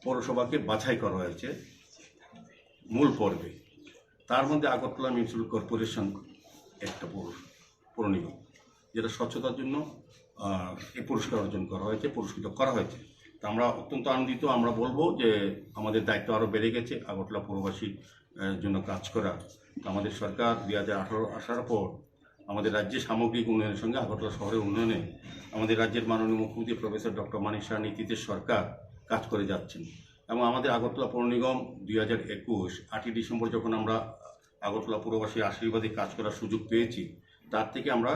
পৌরসভাকে বাছাই করা হয়েছে মূল পর্বে তার মধ্যে আগরতলা মিউনিসিপ্যাল কর্পোরেশন একটা পৌর নিগম যেটা স্বচ্ছতার জন্য এই পুরস্কার অর্জন করা হয়েছে পুরস্কৃত করা হয়েছে তা আমরা অত্যন্ত আনন্দিত আমরা বলবো যে আমাদের দায়িত্ব আরও বেড়ে গেছে আগরতলা পৌরবাসীর জন্য কাজ করা আমাদের সরকার 2018 আসার পর আমাদের রাজ্যের সামগ্রিক উন্নয়নের সঙ্গে আগরতলা শহরের উন্নয়নে আমাদের রাজ্যের মাননীয় মুখ্যমন্ত্রী প্রফেসর ডক্টর মানিক সাহার নেতৃত্বে সরকার কাজ করে যাচ্ছেন এবং আমাদের আগরতলা পৌর নিগম 2021 8ই ডিসেম্বর যখন আমরা আগরতলা পৌরবাসীর আশীর্বাদে কাজ করার সুযোগ পেয়েছি তার থেকে আমরা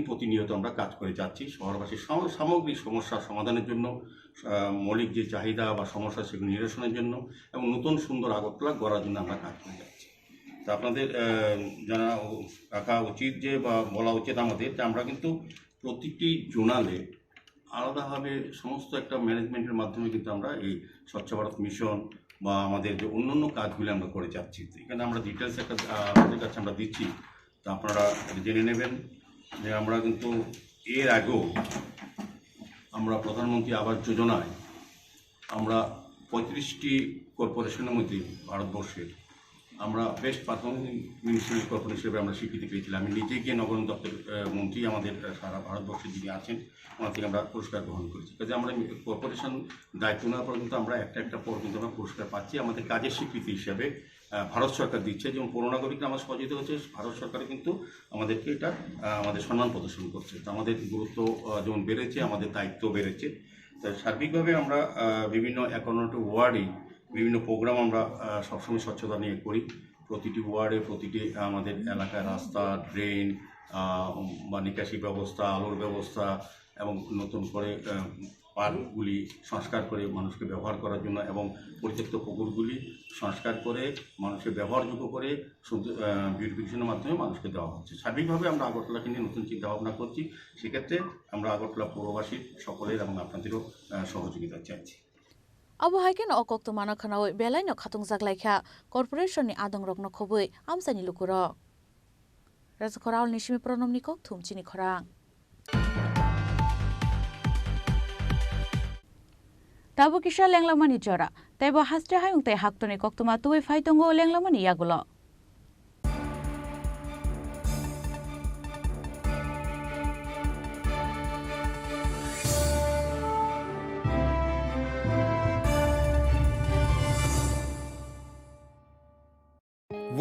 প্রতিনিয়ত আমরা কাজ করে যাচ্ছি শহরবাসীর সামগ্রিক সমস্যার সমাধানের জন্য মৌলিক যে চাহিদা বা সমস্যা সেগুলো নিরসনের জন্য এবং নতুন সুন্দর আগরতলা গড়ার জন্য আমরা কাজ করে যাচ্ছি তা আপনাদের জানা রাখা উচিত যে বা বলা উচিত আমাদের যে আমরা কিন্তু প্রতিটি জোনালে আলাদাভাবে সমস্ত একটা ম্যানেজমেন্টের মাধ্যমে কিন্তু আমরা এই স্বচ্ছ ভারত মিশন বা আমাদের যে অন্যান্য কাজগুলি আমরা করে যাচ্ছি এখানে আমরা ডিটেলস একটা আপনাদের কাছে আমরা দিচ্ছি তা আপনারা জেনে নেবেন যে আমরা কিন্তু এর আগেও আমরা প্রধানমন্ত্রী আবাস যোজনায় আমরা 35টি কর্পোরেশনের মধ্যে ভারতবর্ষের আমরা বেস্ট পারফর্মিং মিউনিসিপ্যাল কর্পোরেশন হিসেবে আমরা স্বীকৃতি পেয়েছিলাম আমি নিজে গিয়ে নগরায়ণ দপ্তর মন্ত্রী আমাদের সারা ভারতবর্ষে যিনি আছেন ওনার থেকে আমরা পুরস্কার গ্রহণ করেছি কাজে আমরা কর্পোরেশন দায়িত্ব নেওয়ার পর কিন্তু আমরা একটা পর কিন্তু আমরা পুরস্কার পাচ্ছি আমাদের কাজের স্বীকৃতি হিসাবে ভারত সরকার দিচ্ছে যেমন পৌর নাগরিকরা আমার সহযোগিতা হচ্ছে ভারত সরকারও কিন্তু আমাদেরকে এটা আমাদের সম্মান প্রদর্শন করছে তো আমাদের গুরুত্ব যেমন বেড়েছে আমাদের দায়িত্ব বেড়েছে তো সার্বিকভাবে আমরা বিভিন্ন 51টি ওয়ার্ডে বিভিন্ন প্রোগ্রাম আমরা সবসময় স্বচ্ছতা নিয়ে করি প্রতিটি ওয়ার্ডে প্রতিটি আমাদের এলাকায় রাস্তা ড্রেন বা নিকাশি ব্যবস্থা আলোর ব্যবস্থা এবং নতুন করে পার্কগুলি সংস্কার করে মানুষকে ব্যবহার করার জন্য এবং পরিত্যক্ত পুকুরগুলি সংস্কার করে মানুষকে ব্যবহারযোগ্য করে বিউটিফিকেশনের মাধ্যমে মানুষকে দেওয়া হচ্ছে সার্বিকভাবে আমরা আগরতলাকে নিয়ে নতুন চিন্তাভাবনা করছি সেক্ষেত্রে আমরা আগরতলা পৌরবাসীর সকলের এবং আপনাদেরও সহযোগিতা চাইছি Abu Haike no okok to mana khanawi belai no khatung jaglaikha corporation ni adong rok no khobui amsani lukurok Raja Khorang ni simi pronom ni kokthum Chini Khorang Tabu kisha lenglamani jora taibo hastre hayung tai haktoni koktuma tuwi faitongo lenglamani yagulo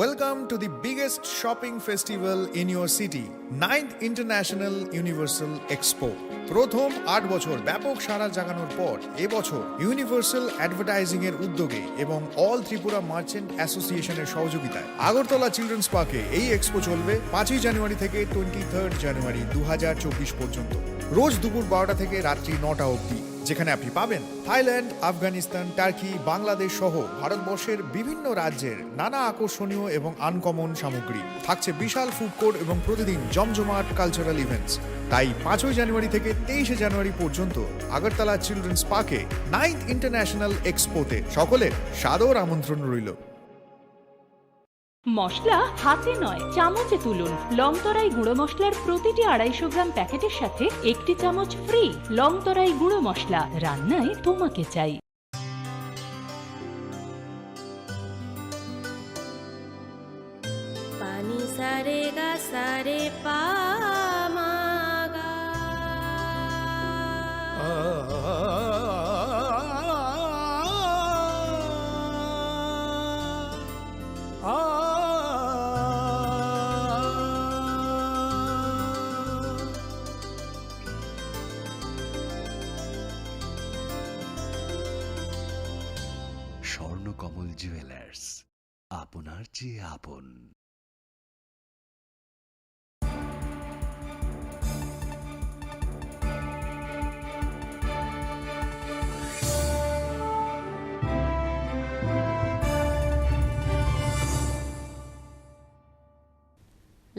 Welcome to the biggest shopping festival in your city, 9th International Universal Expo. প্রথম 8 বছর ব্যাপক সাড়া জাগানোর পর এবছর universal advertising এর উদ্যোগে এবং all Tripura merchant অ্যাসোসিয়েশনের সহযোগিতায় আগরতলা চিলড্রেন্স পার্কে এই এক্সপো চলবে 5ই জানুয়ারি থেকে 23 জানুয়ারি 2024 পর্যন্ত রোজ দুপুর 12টা থেকে রাত্রি 9টা অবধি যেখানে আপনি পাবেন থাইল্যান্ড, আফগানিস্তান, টার্কি, বাংলাদেশ সহ ভারতবর্ষের বিভিন্ন রাজ্যের নানা আকর্ষণীয় এবং আনকমন সামগ্রী। থাকছে বিশাল ফুড কোর্ট এবং প্রতিদিন জমজমাট কালচারাল ইভেন্টস। তাই 5ই জানুয়ারি থেকে 23শে জানুয়ারি পর্যন্ত আগরতলা চিলড্রেন্স পার্কে 9th ইন্টারন্যাশনাল এক্সপোতে সকলের সাদর আমন্ত্রণ রইল। মশলা হাতে নয় চামচে তুলুন। লংতরাই গুঁড়ো মশলার প্রতিটি 250 গ্রাম প্যাকেটের সাথে 1টি চামচ ফ্রি। লংতরাই গুঁড়ো মশলা, রান্নায় তোমাকে চাই। পানি সারে গা সারে পা মা গা। স্বর্ণকমল জুয়েলার্স, আপনার চেয়ে আপন।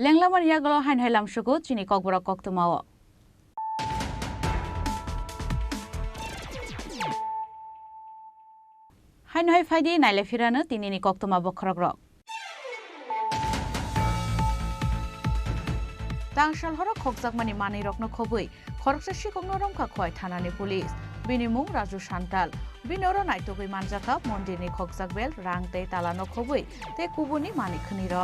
লেংলামার ইয়াগল হাইন হাইলাম সুগু চিনি ককবরক কক্তমাও হাইন হাই ফাইদি নাইলে ফিরানো তিনিনি কক্তমা বখরগ্রক তাংশাল হরক খকজাকমানি মানি রকনো খবই খরকসা শিকংনো রমকা খয় থানানি পুলিশ বিনিমুং রাজু সান্তাল বিনর নাইতগৈ মানজাকা মন্দিরনি খকজাকবেল রাংতে তালানো খবই তে কুবুনি মানি খনির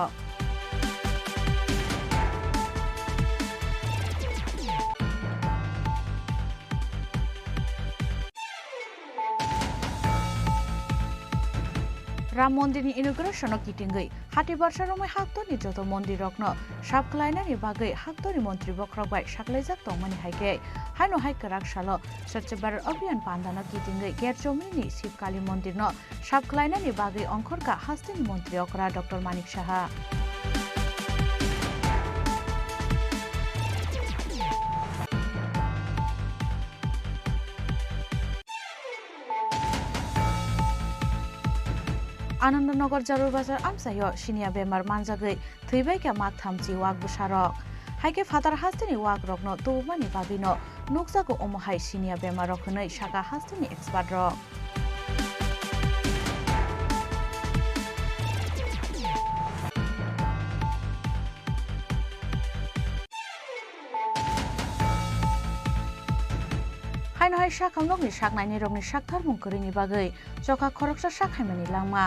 রাম মন্দিরনি ইনগ্রেশন কিটিंगै हाटी बारसा रमै हाक्तनि जत मन्दिर रक्न साबख्लायनानि बागै हाक्तनि मन्त्री बख्रबाय साख्लायजाक तंमानि हाइके हाइनो हाइकराक सालो स्वच्छ भारत अभियान पान्दानो किटिंगै गेरजमिनि शिवकाली मन्दिरनो साबख्लायनानि बागै अंखरका हास्तिनि मन्त्री अकरा डॉक्टर मानिक साहा आनन्दनगर जारुर बाजार आमसायो सिनिया बेमार मानजागै थैबायका माग थामची वाग बुसारक हाइके फातार हास्तिनि वाग रकनो तौमानि बाबिनो नुकसाको अमहाय सिनिया बेमार रखनै सागा हास्तिनि एक्सपार्ट रक हाइन हाय साखामनगनि साखनायनि रगनि साखथार मुंकरिनि बागै जखा खरकसा साखायमानि लांमा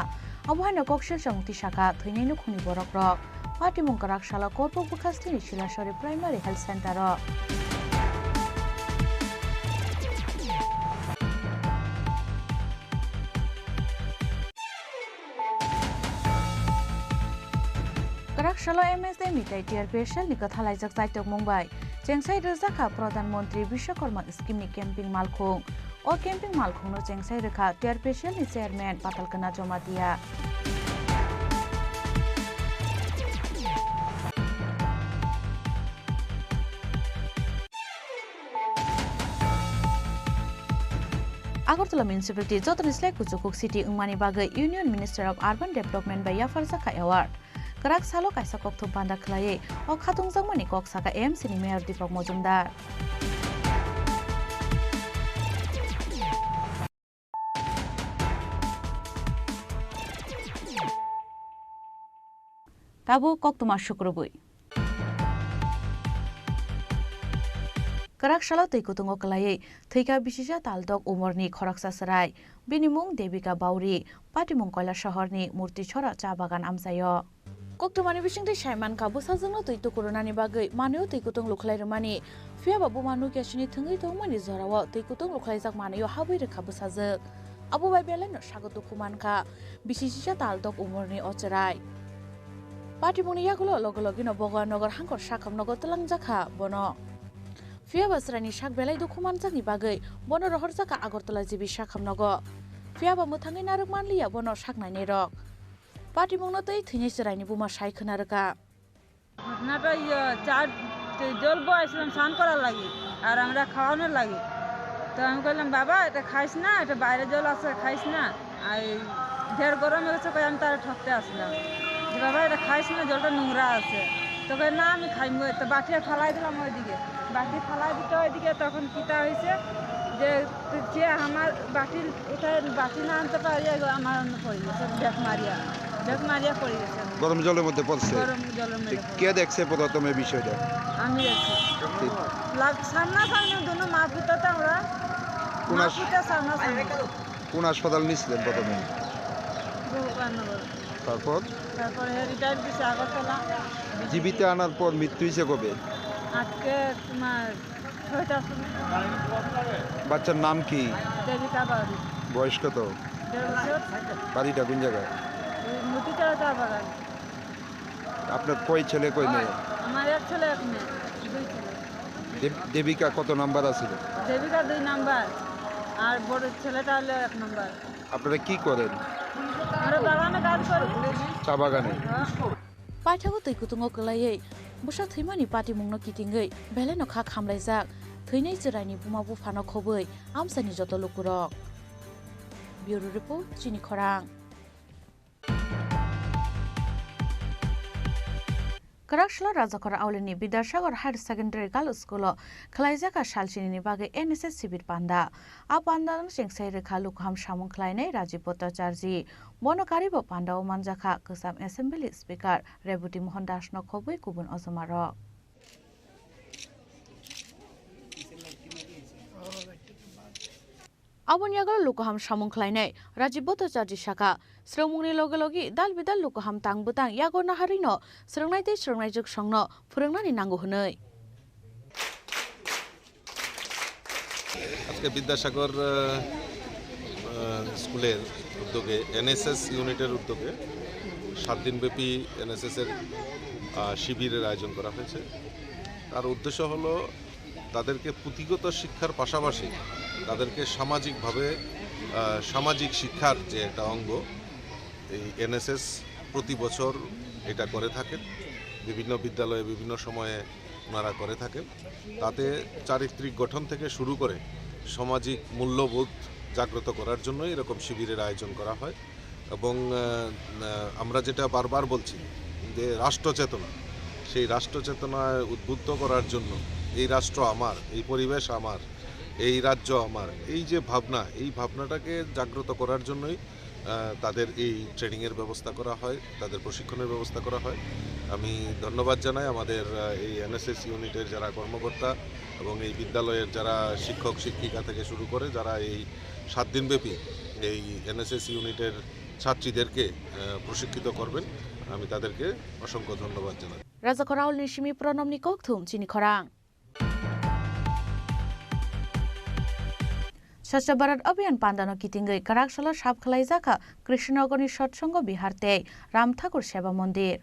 अबहायनो कक्सिल जंगति साखा थैनायनो खुनि बरक रक पार्टी मुंकराक साला करपक बुखास्तिनि शिलासरी प्राइमारि हेल्थ सेन्टर कराकशाला एमएसए मिटाइ टीआरपीएसएल नि कथालाइजक जायतक मुंबाइ चेंसाइ रोजाखा प्रधानमन्त्री विश्वकर्मा स्किमनि केम्पिं मालखुं और केम्पिं मालखुंनो चेंसाइ रोखा टीआरपीएसएल नि चेयरमैन पातालकना जमा दिया আগরতলা মিউনিসিপালিটি যতনিসলাই কুচুকুক সিটি উংমানি बागै union minister of urban development by याफारजाखा एवार्ड कराक सालो काइसा कक्थुम बान्दा खलायै अ खातुंजांमानि कक्साका एमसीनि मेयर दीपक मजुमदार ताबु कक्तुमा शुक्रबुई कराक सालो तैकुतुंगो खलायै थैका बिसिजा तालदक उमरनि खरकसा सराय बिनिमुं देबिका बाउरी पाटिमुं कयला शहरनि मूर्ति छरा चा बागान आमसायो कक्तमानि बिसिंथै साइमान काबु साजोंनो तैतु कोरोनानि बागै मानयो तैकुतुं लुखलायरमानि फिया बाबु मानु केसिनि थंगै तंमानि जराव तैकुतुं लुखलायजाक मानयो हाबै रोखाबु साजोक आबु बायबेलानो सागत कुमानका बिसिजा तालदक उमरनि अचराय पाटिमुंनि यागुलो लगलगिनो बगानगर हांकर साखामनगर तलांजाखा बनो फिया बासरानि साक बेलाय दुखुमानजाकनि बागै बनो रहरजाका आगरतला जिबि साखामनगर फिया बा मोथाङै नारक मानलिया बनो साकनायनि रक पार्टी मुंनो तै थैनि सरायनि बुमा साइ खोनारका ঘটনাটা চার জল বয়ছিলাম স্নান করার লাগে আর আমরা খাওয়ানোর লাগে তো আমি বললাম বাবা এটা খাইস না, এটা বাইরে জল আছে খাইস না, আর ঢের গরম হয়েছে কই আমি তারা ঠকতে আসলাম যে বাবা এটা খাইস না, জলটা নোংরা আছে। তো কই না আমি খাইমো। তো বাটি ফালাই দিলাম ওইদিকে, বাটি ফালাই দিতে ওইদিকে। তখন কিতা হয়েছে যে আমার বাটি উঠায় বাটি না আনতে পারি আমার অন্য পড়ে গেছে, ব্যাগ মারিয়া পড়ে গেছে। গরম জলের মধ্যে পড়ছে? গরম জলের মধ্যে। কে দেখছে প্রথমে বিষয়টা? আমি দেখছি সামনাসামনি দুনো মা পুতাতে আমরা সামনাসামনি। কোন হাসপাতাল নিয়েছিলেন প্রথমে? তারপরে রিটায়ার দিছে আগরতলা। জীবিত আনার পর মৃত্যু হয়েছে কবে? আজকে তোমার 6টার সময়। বাচ্চার নাম কি? দেবিকা বাড়ি। বয়স কত? 1.5 বছর। বাড়িটা কোন জায়গায়? মতিচারা চা বাগান। আপনার কয় ছেলে কয় মেয়ে? আমার এক ছেলে এক মেয়ে, 2 ছেলে। দেবিকা কত নাম্বার আছে? দেবিকা 2 নাম্বার আর বড় ছেলেটা হলো 1 নাম্বার। আপনারা কি করেন? আমরা বাগানে কাজ করি। চা বাগানে? पाइथागो तैखौ तुंगो गलायै बुसा थैमानि पार्टी मुंनो किटिंगै बेलेनो खा खामलायजाक थैनाय जिरायनि बुमा बुफानो खबै आमसानि जत लुकुरक ब्यूरो रिपोर्ट चिनी खरां कराकशला राजाखर आवलिनि Vidyasagar higher secondary girls school खलायजाका सालसिनि बागै एनएसएस शिबिर पान्दा आ पान्दान सेंसाय रेखा लुकहाम सामुं खलायनाय राजीव भट्टाचार्य बनकारिबो पान्दाव मानजाखा गोसाम एसेम्बली स्पिकार रेबुति मोहन दासनो खबै गुबुन अजमारक आबनियागल लुकहाम सामुं खलायनाय राजीव भट्टाचार्य शाखा स्रंमुंनि लगे लगे दाल बिदाल लुकहाम तांबुतां यागो नाहारिनो स्रंनाय दै स्रंनाय जोग संनो फोरोंनानै नांगौ हनै আজকে বিদ্যাসাগর স্কুলের উদ্যোগে এনএসএস ইউনিটের উদ্যোগে 7 দিনব্যাপী এনএসএস-এর শিবিরের আয়োজন করা হয়েছে। তার উদ্দেশ্য হলো তাদেরকে পুঁথিগত শিক্ষার পাশাপাশি তাদেরকে সামাজিকভাবে সামাজিক শিক্ষার যে একটা অঙ্গ এই এনএসএস প্রতি বছর এটা করে থাকেন, বিভিন্ন বিদ্যালয়ে বিভিন্ন সময়ে ওনারা করে থাকেন। তাতে চারিত্রিক গঠন থেকে শুরু করে সামাজিক মূল্যবোধ জাগ্রত করার জন্যই এরকম শিবিরের আয়োজন করা হয়। এবং আমরা যেটা বারবার বলছি যে রাষ্ট্রচেতনা, সেই রাষ্ট্রচেতনায় উদ্বুদ্ধ করার জন্য এই রাষ্ট্র আমার, এই পরিবেশ আমার, এই রাজ্য আমার, এই যে ভাবনা, এই ভাবনাটাকে জাগ্রত করার জন্যই তাদের এই ট্রেনিংয়ের ব্যবস্থা করা হয়, তাদের প্রশিক্ষণের ব্যবস্থা করা হয়। আমি ধন্যবাদ জানাই আমাদের এই এনএসএস ইউনিটের যারা কর্মকর্তা এবং এই বিদ্যালয়ের যারা শিক্ষক শিক্ষিকা থেকে শুরু করে যারা এই 7 দিনব্যাপী এই এনএসএস ইউনিটের ছাত্রীদেরকে প্রশিক্ষিত করবেন, আমি তাদেরকে অসংখ্য ধন্যবাদ জানাই। রাজাখর आवलिनि सिमी प्रनमनि ककथुम चिनी खरां स्वच्छ भारत अभियान पान्दानो किटिंगै कराकशला साब खलायजाखा कृष्णनगरनि सत्संग बिहारते राम ठाकुर सेवा मन्दिर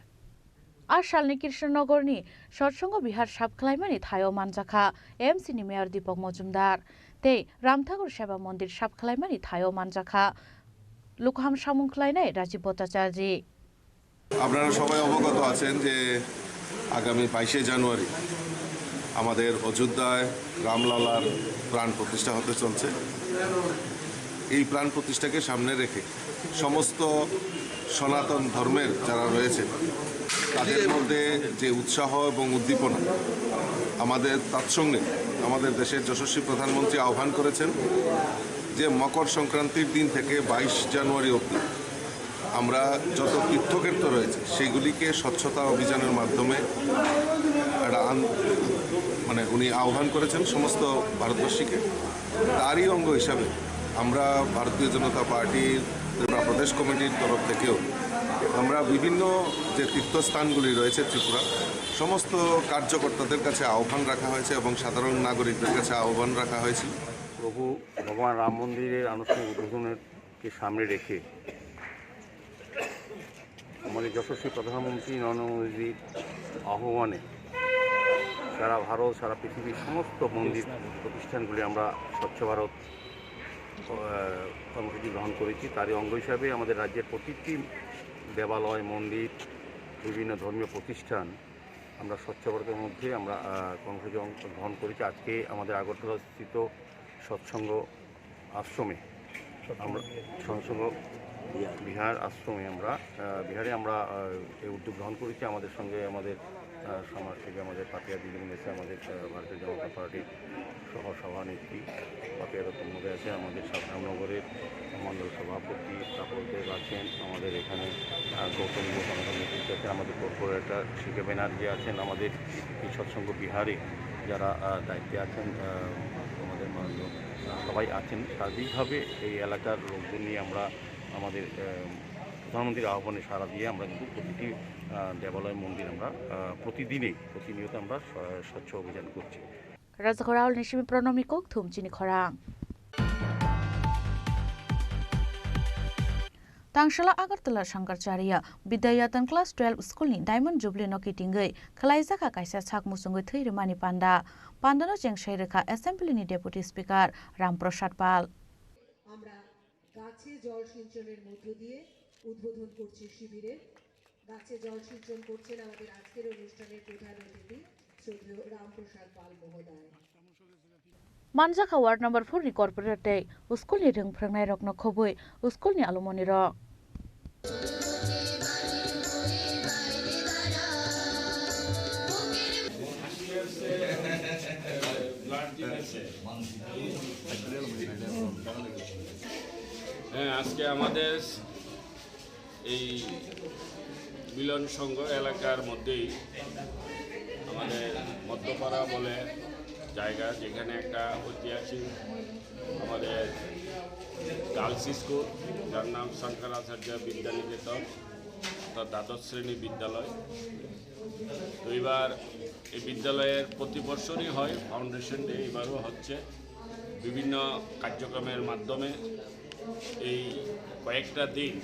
आसालनि कृष्णनगरनि सत्संग बिहार साब खलायमानि थायो मानजाखा एमसिनि मेयर दीपक मजुमदार ते राम ठाकुर सेवा मन्दिर साब खलायमानि थायो मानजाखा लुकहाम सामुं खलायनाय राजीव भट्टाचार्य। আপনারা সবাই অবগত আছেন যে আগামী 22শে জানুয়ারি আমাদের অযোধ্যায় রামলালার প্রাণ প্রতিষ্ঠা হতে চলছে। এই প্রাণ প্রতিষ্ঠাকে সামনে রেখে সমস্ত সনাতন ধর্মের যারা রয়েছে তাদের মধ্যে যে উৎসাহ এবং উদ্দীপনা, আমাদের তৎসঙ্গে আমাদের দেশের যশস্বী প্রধানমন্ত্রী আহ্বান করেছেন যে মকর সংক্রান্তির দিন থেকে 22 জানুয়ারি অবধি আমরা যত তীর্থক্ষেত্র রয়েছে সেগুলিকে স্বচ্ছতা অভিযানের মাধ্যমে মানে উনি আহ্বান করেছেন সমস্ত ভারতবাসীকে। তারই অঙ্গ হিসাবে আমরা ভারতীয় জনতা পার্টির প্রদেশ কমিটির তরফ থেকেও আমরা বিভিন্ন যে তীর্থস্থানগুলি রয়েছে ত্রিপুরা সমস্ত কার্যকর্তাদের কাছে আহ্বান রাখা হয়েছে এবং সাধারণ নাগরিকদের কাছে আহ্বান রাখা হয়েছে। প্রভু ভগবান রাম মন্দিরের আনুষ্ঠানিক উদ্বোধনকে সামনে রেখে আমাদের যশস্বী প্রধানমন্ত্রী নরেন্দ্র মোদীর আহ্বানে সারা ভারত সারা পৃথিবীর সমস্ত মন্দির প্রতিষ্ঠানগুলি আমরা স্বচ্ছ ভারত কর্মসূচি গ্রহণ করেছি। তারই অঙ্গ হিসাবে আমাদের রাজ্যের প্রতিটি দেবালয় মন্দির বিভিন্ন ধর্মীয় প্রতিষ্ঠান আমরা স্বচ্ছ ভারতের মধ্যে আমরা কর্মসূচি গ্রহণ করেছি। আজকে আমাদের আগরতলা স্থিত সৎসঙ্গ আশ্রমে আমরা সৎসঙ্গ বিহার আশ্রমে আমরা বিহারে আমরা এই উদ্যোগ গ্রহণ করেছি। আমাদের সঙ্গে আমাদের সমাজ থেকে আমাদের পাপিয়া দিদিমণি আছে, আমাদের ভারতীয় জনতা পার্টির সহ সভানেত্রী পাপিয়া দত্তমহোদয় আছে, আমাদের সাতরামনগরের মণ্ডল সভাপতি তাপসদেব আছেন, আমাদের এখানে গৌতম নেতৃত্ব আছেন, আমাদের কর্পোরেটর শিকে ব্যানার্জি আছেন, আমাদের এই সৎসঙ্গ বিহারে যারা দায়িত্বে আছেন আমাদের মাননীয় সবাই আছেন। সার্বিকভাবে এই এলাকার লোকজন নিয়ে আমরা আমাদের প্রধানমন্ত্রীর আহ্বানে সাড়া দিয়ে আমরা কিন্তু প্রতিটি দেবালয় মন্দির আমরা প্রতিনিয়ত আমরা স্বচ্ছ অভিযান করছি। রাজঘরাউল নিশিমি প্রণমিকক থুম চিনি খরাং Tangshila Agartala Shankarcharia Bidayatan Class 12 School ni Diamond Jubilee Noki Tingai Khalaizaka Kaisa Chak Musungoi Thiri Mani Panda Pandano Jengshai Rekha Assembly ni Deputy Speaker Ramprasad Pal আমরা গাছে জল সিঞ্চনের মধ্য দিয়ে উদ্বোধন করছি শিবিরে। গাছে জল সিঞ্চন করছেন আমাদের আজকের অনুষ্ঠানের প্রধান অতিথি শ্রদ্ধেয় রামপ্রসাদ পাল মহোদয়। Manjaka Ward Number 4 ni Corporate School ni Ring Prangnai Rokno Khoboi School ni Alumoni Ro আজকে আমাদের এই মিলন সংঘ এলাকার মধ্যেই আমাদের মধ্যপাড়া বলে জায়গা, যেখানে একটা ঐতিহাসিক আমাদের গার্লস স্কুল যার নাম শঙ্করাচার্য বিদ্যানিকেতন অর্থাৎ দ্বাদশ শ্রেণী বিদ্যালয়। তো এবার এই বিদ্যালয়ের প্রতি বছরই হয় ফাউন্ডেশন ডে, এবারও হচ্ছে। বিভিন্ন কার্যক্রমের মাধ্যমে এই কয়েকটা দিন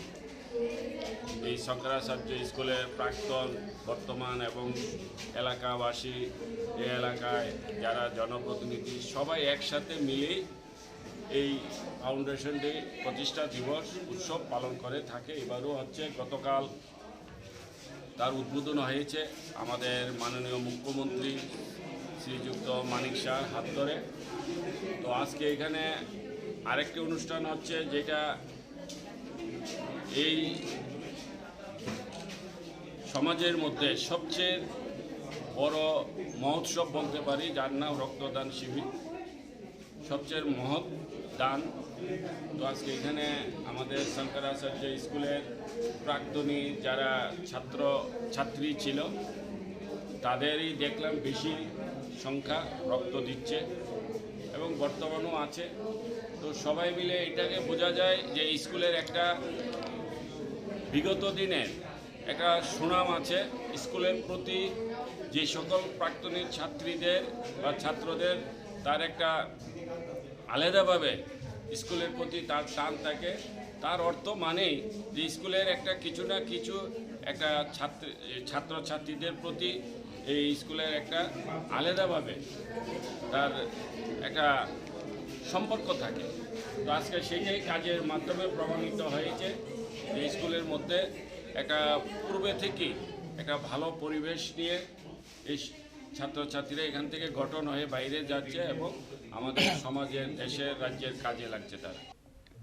এই শঙ্করাচার্য স্কুলের প্রাক্তন, বর্তমান এবং এলাকাবাসী, এই এলাকায় যারা জনপ্রতিনিধি সবাই একসাথে মিলে এই ফাউন্ডেশন ডে প্রতিষ্ঠা দিবস উৎসব পালন করে থাকে। এবারও হচ্ছে। গতকাল তার উদ্বোধন হয়েছে আমাদের মাননীয় মুখ্যমন্ত্রী শ্রীযুক্ত মানিক শাহর হাত ধরে। তো আজকে এখানে আরেকটি অনুষ্ঠান হচ্ছে, যেটা এই সমাজের মধ্যে সবচেয়ে বড় মহোৎসব বলতে পারি, যার নাম রক্তদান শিবির, সবচেয়ে মহৎ দান। তো আজকে এখানে আমাদের শঙ্করাচার্য স্কুলের প্রাক্তনী যারা ছাত্রী ছিল তাদেরই দেখলাম বেশি সংখ্যা রক্ত দিচ্ছে এবং বর্তমানও আছে। তো সবাই মিলে এটাকে বোঝা যায় যে স্কুলের একটা বিগত দিনের একটা সুনাম আছে। স্কুলের প্রতি যে সকল প্রাক্তনী ছাত্রীদের বা ছাত্রদের তার একটা আলাদাভাবে স্কুলের প্রতি তার টান থাকে। তার অর্থ মানেই যে স্কুলের একটা কিছু না কিছু একটা ছাত্রছাত্রীদের প্রতি এই স্কুলের একটা আলাদাভাবে তার একটা সম্পর্ক থাকে। তো আজকে সেটাই কাজের মাধ্যমে প্রমাণিত হয়েছে যে স্কুলের মধ্যে একটা পূর্বে থেকেই একটা ভালো পরিবেশ নিয়ে এই ছাত্রছাত্রীরা এখান থেকে গঠন হয়ে বাইরে যাচ্ছে এবং আমাদের সমাজের, দেশের, রাজ্যের কাজে লাগছে তারা।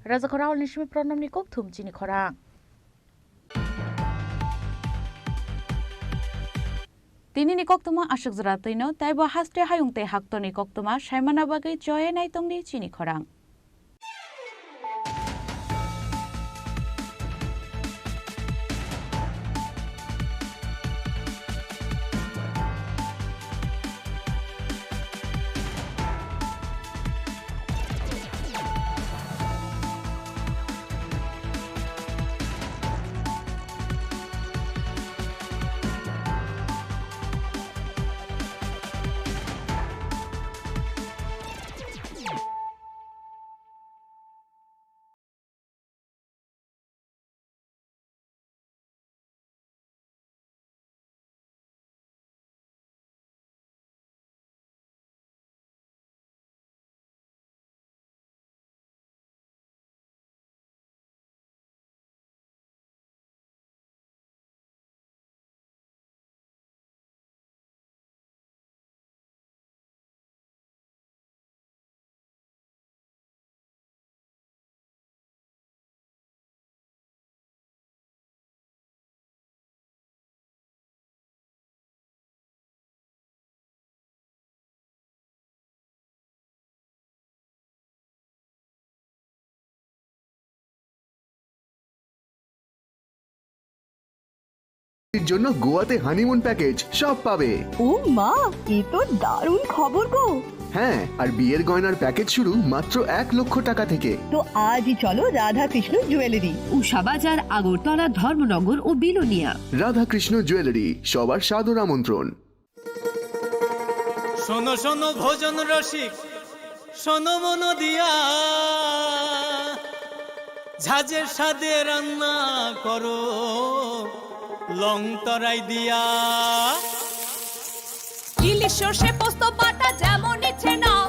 Razakhoraul Nishmi Pronomnikok Thum Chini Khorang Tini Nikok Tuma Ashok Zratino Taiba Haste Hayungte Hakto Nikok Tuma Shaimana Bagai Joy Naitongni Chini Khorang এর জন্য গোয়াতে হানিমুন প্যাকেজ সব পাবে। ও মা, এ তো দারুণ খবর গো। হ্যাঁ, আর বিয়ের গয়নার প্যাকেজ শুরু মাত্র 1,00,000 টাকা থেকে। তো আজই চলো রাধা কৃষ্ণ জুয়েলারি, উষা বাজার, আগরতলা, ধর্মনগর ও বিলোনিয়া। রাধা কৃষ্ণ জুয়েলারি, সবার সাদর আমন্ত্রণ। শোনো শোনো ভোজন রসিক, শোনো মন দিয়া, ঝাঁঝের স্বাদে রান্না করো লং তরাই দিয়া। ইলিশ সর্ষে পোস্ত বাটা যেমন ইচ্ছে নাও,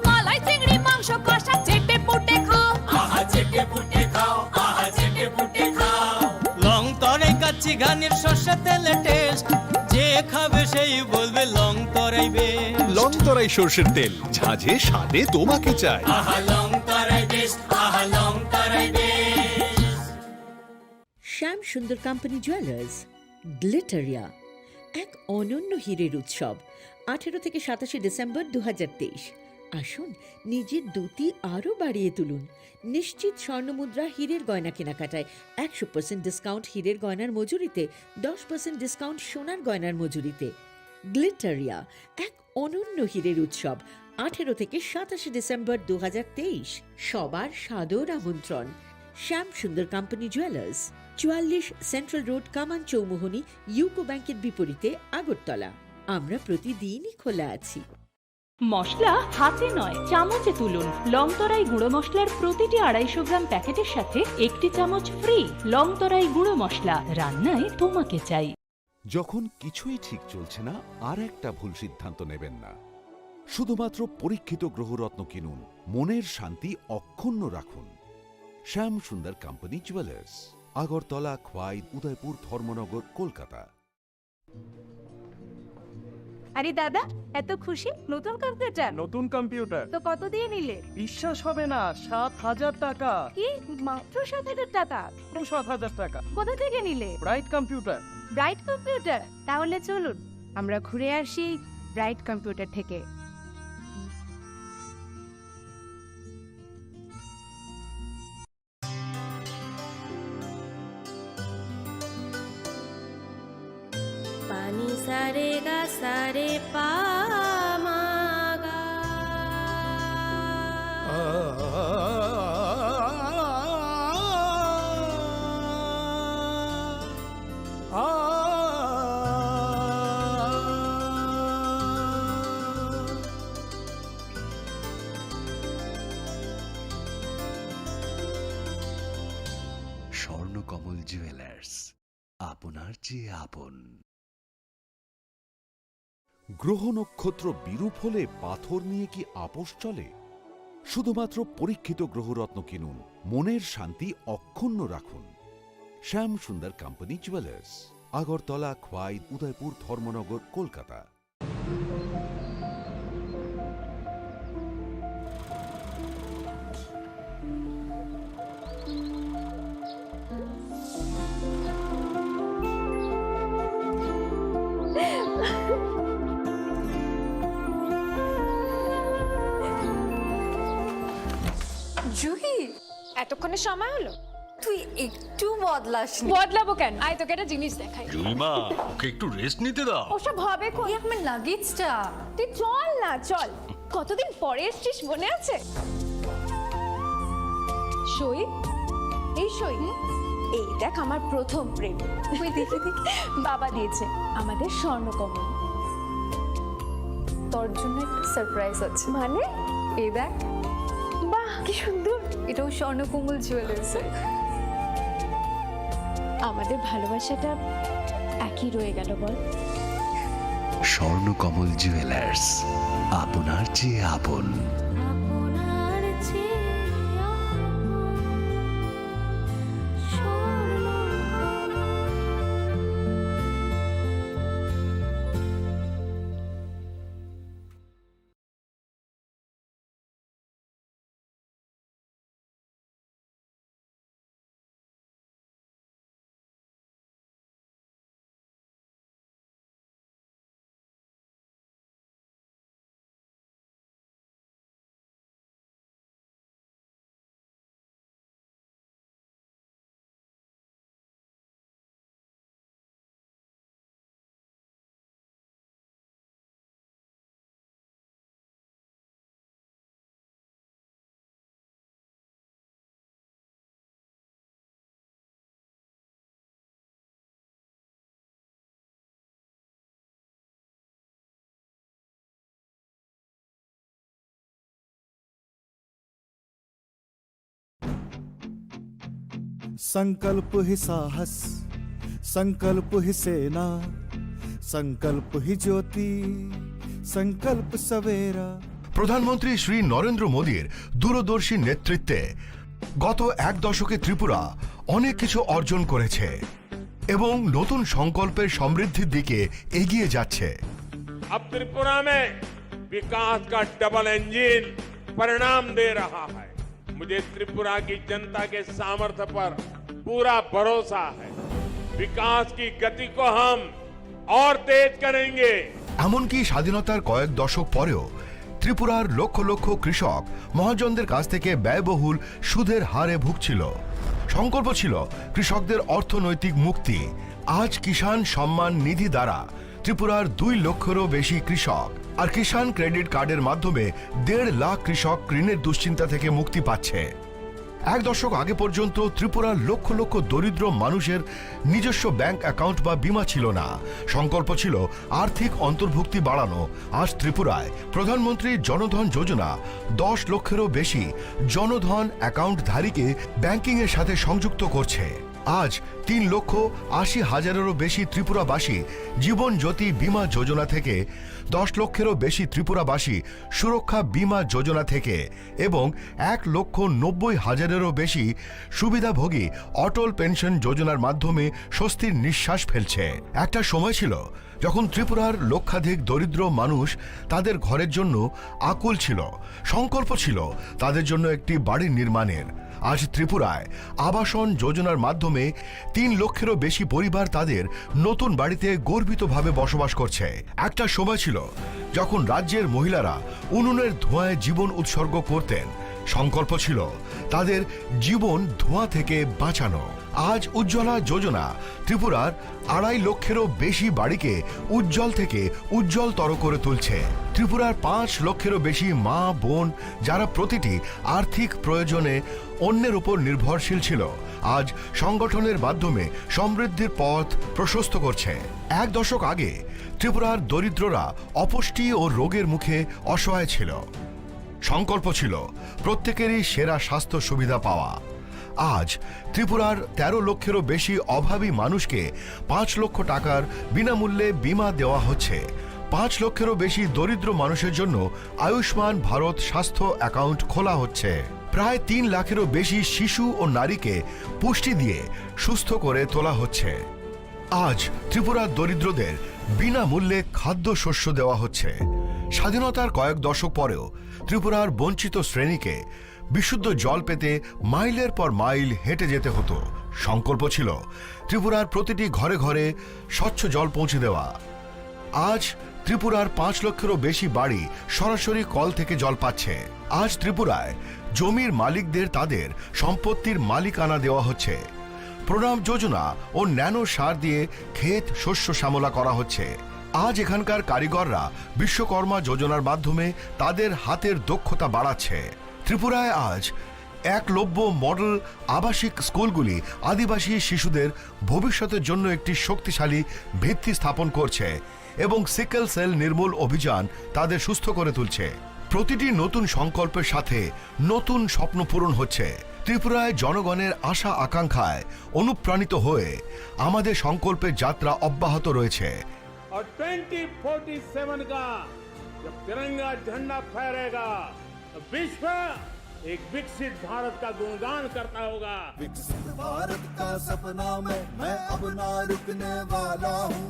মালাই চিংড়ি মাংস কষা চেটে পুটে খাও, আহা চেটে পুটে খাও, আহা চেটে পুটে খাও। লং তরাই কাচ্চি ঘানির সর্ষে তেলে টেস্ট, যে খাবে সেই বলবে লং তরাই বেশ। লং তরাই সর্ষের তেল, ঝাঁঝে স্বাদে তোমাকে চাই। আহা লং তরাই বেশ, আহা লং তরাই বেশ। শ্যাম সুন্দর কোম্পানি জুয়েলার্স, গ্লিটারিয়া, এক অনন্য হীরের উৎসব। 18 থেকে 27 ডিসেম্বর 2023। আসুন নিজের দ্যুতি আরও বাড়িয়ে তুলুন। নিশ্চিত স্বর্ণমুদ্রা হীরের গয়না কেনাকাটায় 100% ডিসকাউন্ট হীরের গয়নার মজুরিতে, 10% ডিসকাউন্ট সোনার গয়নার মজুরিতে। গ্লিটারিয়া, এক অনন্য হীরের উৎসব। 18 থেকে 27 ডিসেম্বর 2023। সবার সাদর আমন্ত্রণ। শ্যাম সুন্দর কোম্পানি জুয়েলার্স, 44 সেন্ট্রাল রোড, কামান চৌমুহনী, ইউকো ব্যাংকের বিপরীতে, আগরতলা। আমরা প্রতিদিনই খোলা আছি। মশলা হাতে নয় চামচে তুলুন। লংতরাই গুঁড়ো মশলার প্রতিটি 250 গ্রাম প্যাকেটের সাথে 1টি চামচ ফ্রি। লংতরাই গুঁড়ো মশলা, রান্নায় তোমাকে চাই। যখন কিছুই ঠিক চলছে না, আর একটা ভুল সিদ্ধান্ত নেবেন না। শুধুমাত্র পরীক্ষিত গ্রহরত্ন কিনুন, মনের শান্তি অক্ষুণ্ণ রাখুন। শ্যাম সুন্দর কোম্পানি জুয়েলার্স, আগরতলা, খোয়াই, উদয়পুর, ধর্মনগর, কলকাতা। আরে দাদা, এত খুশি? নতুন কম্পিউটার? নতুন কম্পিউটার তো কত দিয়ে নিলে? বিশ্বাস হবে না, 7,000 টাকা। কি মাত্র 7,000 টাকা? 7,000 টাকা। কোথা থেকে নিলে? Bright computer. Bright computer? তাহলে চলুন আমরা ঘুরে আসি ব্রাইট কম্পিউটার থেকে। पानी सारे गा सारे पा मा गा। স্বর্ণকমল জুয়েলার্স, আপনার চেয়ে আপন। গ্রহ নক্ষত্র বিরূপ হলে পাথর নিয়ে কি আপোষ চলে? শুধুমাত্র পরীক্ষিত গ্রহরত্ন কিনুন, মনের শান্তি অক্ষুণ্ণ রাখুন। শ্যাম সুন্দর কোম্পানি জুয়েলার্স, আগরতলা, খোয়াই, উদয়পুর, ধর্মনগর, কলকাতা। জুহি, এতক্ষণে সময় হলো? তুই একটু বদলাস। বদলাবো কেন? আয় তোকে একটা জিনিস দেখাই। জুইমা, ওকে একটু রেস্ট নিতে দাও। ওসব হবে কই? আমার লাগেজটা। তুই চল না, চল। কতদিন পরে এসেছিস, মনে আছে? সই, এই সই, এই দেখ আমার প্রথম প্রেম। তুই দেখে দেখে বাবা দিয়েছে আমাদের স্বর্ণকমল। তোর জন্য একটা সারপ্রাইজ আছে। মানে? এই দেখ। বাহ, কি সুন্দর। এটাও স্বর্ণকমল জুয়েলার্স। আমাদের ভালোবাসাটা একই রয়ে গেল বল। স্বর্ণকমল জুয়েলার্স, আপনার চেয়ে আপন। संकल्प ही साहस, संकल्प ही सेना, संकल्प ही ज्योति, संकल्प सवेरा। প্রধানমন্ত্রী শ্রী নরেন্দ্র মোদীর দূরদর্শী নেতৃত্বে গত এক দশকে ত্রিপুরা অনেক কিছু অর্জন করেছে এবং নতুন সংকল্পের সমৃদ্ধির দিকে এগিয়ে যাচ্ছে। अब त्रिपुरा में विकास का डबल इंजन परिणाम दे रहा है। मुझे त्रिपुरा की जनता के सामर्थ्य पर पूरा भरोसा है। विकास की गति को हम और तेज करेंगे। এমনকি স্বাধীনতার কয়েক দশক পরেও ত্রিপুরার লক্ষ লক্ষ কৃষক মহাজনদের কাছ থেকে ব্যয়বহুল সুদের হারে ভুগছিল। সংকল্প ছিল কৃষকদের অর্থনৈতিক মুক্তি। আজ কিষাণ সম্মান নিধি দ্বারা ত্রিপুরার 2 লক্ষেরও বেশি কৃষক আর কিষাণ ক্রেডিট কার্ডের মাধ্যমে 1.5 লাখ কৃষক ঋণের দুশ্চিন্তা থেকে মুক্তি পাচ্ছে। এক দশক আগে পর্যন্ত ত্রিপুরার লক্ষ লক্ষ দরিদ্র মানুষের নিজস্ব ব্যাংক অ্যাকাউন্ট বা বীমা ছিল না। সংকল্প ছিল আর্থিক অন্তর্ভুক্তি বাড়ানো। আজ ত্রিপুরায় প্রধানমন্ত্রী জনধন যোজনা 10 লক্ষেরও বেশি জনধন অ্যাকাউন্টধারীকে ব্যাংকিংয়ের সাথে সংযুক্ত করছে। আজ 3,80,000-এরও বেশি ত্রিপুরাবাসী জীবন জ্যোতি বীমা যোজনা থেকে, 10 লক্ষেরও বেশি ত্রিপুরাবাসী সুরক্ষা বীমা যোজনা থেকে এবং 1,90,000-এরও বেশি সুবিধাভোগী অটল পেনশন যোজনার মাধ্যমে স্বস্তির নিঃশ্বাস ফেলছে। একটা সময় ছিল যখন ত্রিপুরার লক্ষাধিক দরিদ্র মানুষ তাদের ঘরের জন্য আকুল ছিল। সংকল্প ছিল তাদের জন্য একটি বাড়ি নির্মাণের। আজ ত্রিপুরায় আবাসন যোজনার মাধ্যমে 3 লক্ষেরও বেশি পরিবার তাদের নতুন বাড়িতে গর্বিতভাবে বসবাস করছে। একটা সময় ছিল যখন রাজ্যের মহিলারা উনুনের ধোঁয়ায় জীবন উৎসর্গ করতেন। সংকল্প ছিল তাদের জীবন ধোঁয়া থেকে বাঁচানো। আজ উজ্জ্বলা যোজনা ত্রিপুরার 2.5 লক্ষেরও বেশি বাড়িকে উজ্জ্বল থেকে উজ্জ্বলতর করে তুলছে। ত্রিপুরার 5 লক্ষেরও বেশি মা বোন যারা প্রতিটি আর্থিক প্রয়োজনে অন্যের উপর নির্ভরশীল ছিল, আজ সংগঠনের মাধ্যমে সমৃদ্ধির পথ প্রশস্ত করছে। এক দশক আগে ত্রিপুরার দরিদ্ররা অপুষ্টি ও রোগের মুখে অসহায় ছিল। সংকল্প ছিল প্রত্যেকেরই সেরা স্বাস্থ্য সুবিধা পাওয়া। আজ ত্রিপুরার 13 লক্ষেরও বেশি অভাবী মানুষকে 5 লক্ষ টাকার বিনামূল্যে বীমা দেওয়া হচ্ছে। 5 লক্ষেরও বেশি দরিদ্র মানুষের জন্য আয়ুষ্মান ভারত স্বাস্থ্য অ্যাকাউন্ট খোলা হচ্ছে। প্রায় 3 লাখেরও বেশি শিশু ও নারীকে পুষ্টি দিয়ে সুস্থ করে তোলা হচ্ছে। আজ ত্রিপুরার দরিদ্রদের বিনামূল্যে খাদ্যশস্য দেওয়া হচ্ছে। স্বাধীনতার কয়েক দশক পরেও ত্রিপুরার বঞ্চিত শ্রেণীকে বিশুদ্ধ জল পেতে মাইলের পর মাইল হেঁটে যেতে হতো। সংকল্প ছিল ত্রিপুরার প্রতিটি ঘরে ঘরে স্বচ্ছ জল পৌঁছে দেওয়া। আজ ত্রিপুরার 5 লক্ষেরও বেশি বাড়ি সরাসরি কল থেকে জল পাচ্ছে। আজ ত্রিপুরায় জমির মালিকদের তাদের সম্পত্তির মালিকানা দেওয়া হচ্ছে। প্রণাম যোজনা ও ন্যানো সার দিয়ে ক্ষেত শস্য শ্যামলা করা হচ্ছে। আজ এখানকার কারিগররা বিশ্বকর্মা যোজনার মাধ্যমে তাদের হাতের দক্ষতা বাড়াচ্ছে। ত্রিপুরায় আজ একলব্য মডেল আবাসিক স্কুলগুলি আদিবাসী শিশুদের ভবিষ্যতের জন্য একটি শক্তিশালী ভিত্তি স্থাপন করছে এবং সিকেল সেল নির্মূল অভিযান তাদের সুস্থ করে তুলছে। প্রতিটি নতুন সংকল্পের সাথে নতুন স্বপ্ন পূরণ হচ্ছে। ত্রিপুরায় জনগণের আশা আকাঙ্ক্ষায় অনুপ্রাণিত হয়ে আমাদের সংকল্পের যাত্রা অব্যাহত রয়েছে। और 2047 का जब तिरंगा झंडा फहरेगा तो विश्व एक विकसित भारत का गुणगान करता होगा। विकसित भारत का सपना मैं अब ना रुकने वाला हूँ।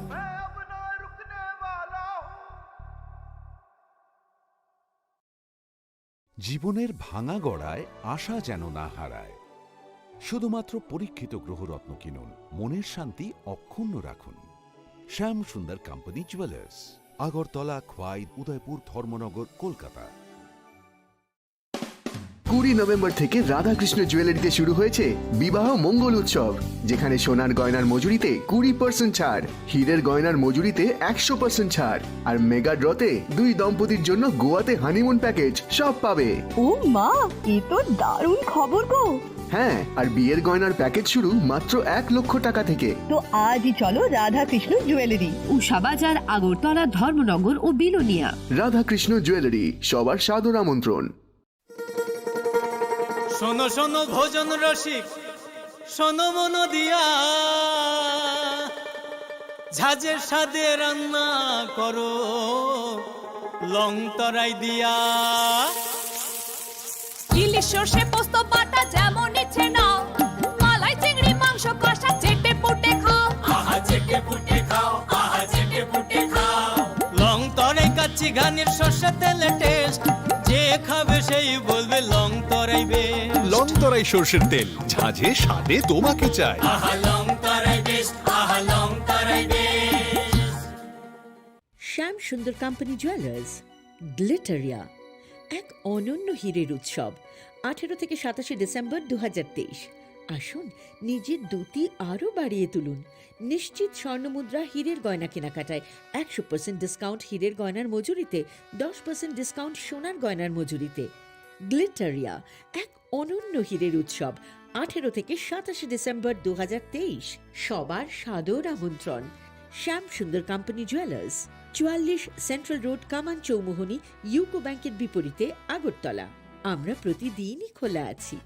জীবনের ভাঙা গড়ায় আশা যেন না হারায়। শুধুমাত্র পরীক্ষিত গ্রহরত্ন কিনুন, মনের শান্তি অক্ষুণ্ণ রাখুন। শ্যাম সুন্দর company jewellers, Agartala, Khowai, Udaipur, Dharmanagar, Kolkata. 20 November থেকে রাধাকৃষ্ণ জুয়েলারিতে শুরু হয়েছে বিবাহ মঙ্গল উৎসব, যেখানে সোনার গয়নার মজুরিতে 20% ছাড়, হীরের গয়নার মজুরিতে 100% ছাড়, আর মেগা ড্রতে 2 দম্পতির জন্য গোয়াতে হানিমুন প্যাকেজ সব পাবে। ও মা, এ তো দারুণ খবর গো। হ্যাঁ, আর বিয়ের গয়নার প্যাকেজ শুরু মাত্র 1 লক্ষ টাকা থেকে। তো আজই চলো রাধাকৃষ্ণ জুয়েলারি, উষাবাজার, আগরতলা, ধর্মনগর ও বিলোনিয়া। রাধাকৃষ্ণ জুয়েলারি, সবার সাদর আমন্ত্রণ। শোনো শোনো ভোজন রসিক, শোনো মন দিয়া ঝাঁঝের সাদে রান্না করো লং তরাই দিয়া। ইলিশ সর্ষে পোস্ত বাটা যেমন ইচ্ছে নাও, মালাই চিংড়ি মাংস কষা চেটে পুটে খাও। আহা চেটে পুটে খাও, আহা চেটে পুটে খাও। লং তরাই কাচ্চি ঘানির সর্ষে তেলে টেস্ট, যে খাবে সেই বলবে লং তরাই বেশ। লং তরাই সর্ষের তেল, ঝাঁঝে স্বাদে তোমাকে চাই। আহা লং তরাই বেস্ট, আহা লং তরাই বেস্ট। শ্যাম সুন্দর কোম্পানি জুয়েলার্স, গ্লিটারিয়া, এক অনন্য হীরের উৎসব। 18 থেকে 27 ডিসেম্বর 2023। আসুন নিজের দ্যুতি আরও বাড়িয়ে তুলুন। নিশ্চিত স্বর্ণমুদ্রা হীরের গয়না কেনাকাটায় 100% ডিসকাউন্ট হীরের গয়নার মজুরিতে, 10% ডিসকাউন্ট সোনার গয়নার মজুরিতে। গ্লিটারিয়া, এক অনন্য হীরের উৎসব। 18 থেকে 27 ডিসেম্বর 2023। সবার সাদর আমন্ত্রণ। শ্যাম সুন্দর কোম্পানি জুয়েলার্স, 44 সেন্ট্রাল রোড, কামান চৌমুহনী, ইউকো ব্যাংকের বিপরীতে, আগরতলা। আমরা প্রতিদিনই খোলা আছি।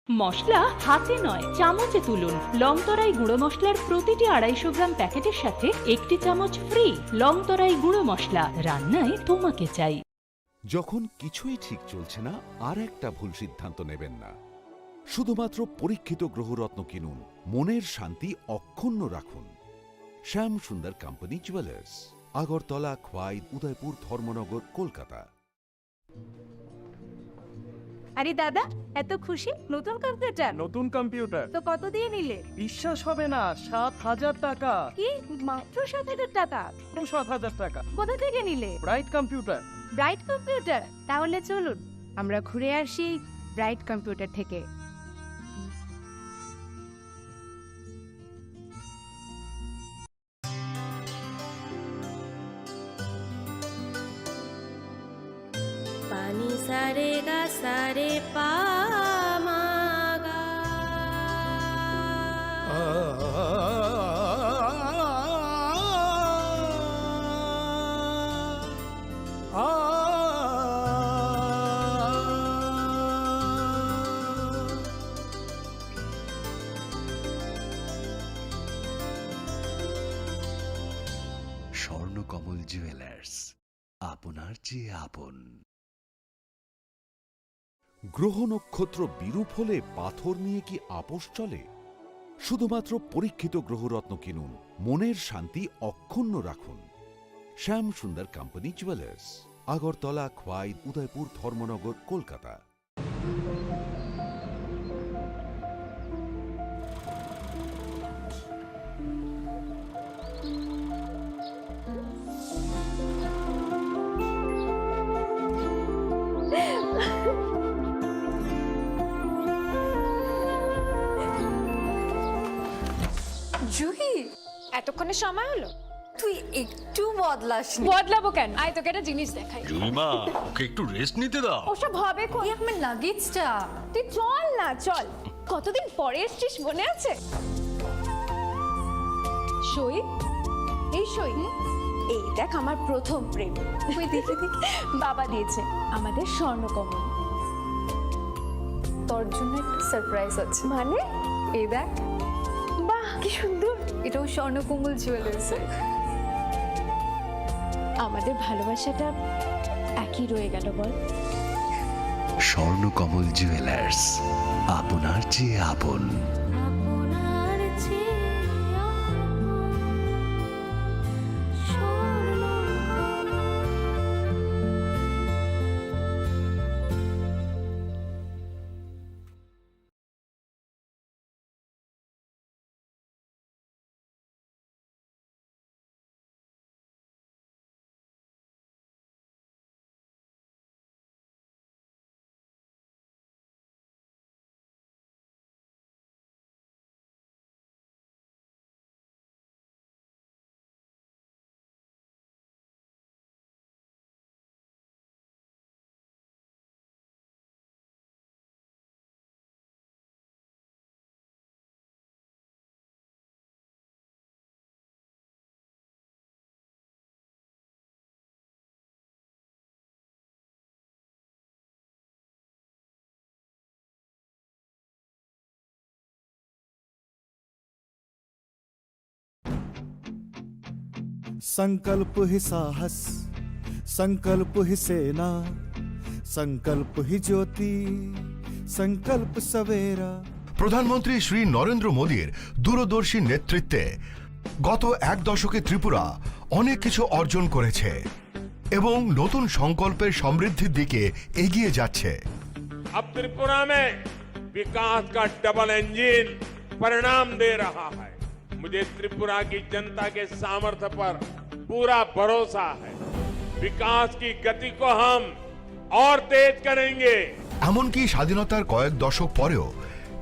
মশলা হাতে নয় চামচে তুলুন। লংতরাই গুঁড়ো মশলার প্রতিটি 250 গ্রাম প্যাকেটের সাথে 1টি চামচ ফ্রি। লংতরাই গুঁড়ো মশলা, রান্নায় তোমাকে চাই। যখন কিছুই ঠিক চলছে না, আর একটা ভুল সিদ্ধান্ত নেবেন না। শুধুমাত্র পরীক্ষিত গ্রহরত্ন কিনুন, মনের শান্তি অক্ষুণ্ণ রাখুন। শ্যাম সুন্দর কোম্পানি জুয়েলার্স, আগরতলা, খোয়াই, উদয়পুর, ধর্মনগর, কলকাতা। আরে দাদা, এত খুশি? নতুন কম্পিউটার? নতুন কম্পিউটার তো কত দিয়ে নিলে? বিশ্বাস হবে না, 7,000 টাকা। কি, মাত্র 7,000 টাকা? 7,000 টাকা। কোথা থেকে নিলে? Bright computer. Bright computer? তাহলে চলুন আমরা ঘুরে আসি ব্রাইট কম্পিউটার থেকে। पानी सारे गा सारे पा मा गा। স্বর্ণকমল জুয়েলার্স, আপনার চেয়ে আপন। গ্রহ নক্ষত্র বিরূপ হলে পাথর নিয়ে কি আপোষ চলে? শুধুমাত্র পরীক্ষিত গ্রহরত্ন কিনুন, মনের শান্তি অক্ষুণ্ণ রাখুন। শ্যাম সুন্দর কোম্পানি জুয়েলার্স, আগরতলা, খোয়াই, উদয়পুর, ধর্মনগর, কলকাতা। জুহি, এতক্ষণে সময় হলো? তুই একটু বদলাসনি। বদলাবো কেন? আয় তোকে একটা জিনিস দেখাই। জুইমা, ওকে একটু রেস্ট নিতে দাও। ওসব হবে কই? আমার লাগেজটা। তুই চল না, চল। কতদিন পরে এসেছিস, মনে আছে? সই, এই সই। এই দেখ আমার প্রথম প্রেম। তুই দেখে দেখে বাবা দিয়েছে আমাদের স্বর্ণকমল। তোর জন্য একটা সারপ্রাইজ আছে। মানে? এই দেখ। বাহ, কি সুন্দর। এটাও স্বর্ণকমল জুয়েলার্স। আমাদের ভালোবাসাটা একই রয়ে গেল, বল। স্বর্ণকমল জুয়েলার্স, আপনার চেয়ে আপন। संकल्प ही साहस, संकल्प ही सेना, संकल्प ही ज्योति, संकल्प सवेरा। প্রধানমন্ত্রী শ্রী নরেন্দ্র মোদীর দূরদর্শী নেতৃত্বে গত এক দশকে ত্রিপুরা অনেক কিছু অর্জন করেছে এবং নতুন সংকল্পের সমৃদ্ধির দিকে এগিয়ে যাচ্ছে। अब त्रिपुरा में विकास का डबल इंजन परिणाम दे रहा है। मुझे त्रिपुरा की जनता के सामर्थ्य पर पूरा भरोसा है। विकास की गति को हम और तेज करेंगे। এমনকি স্বাধীনতার কয়েক দশক পরেও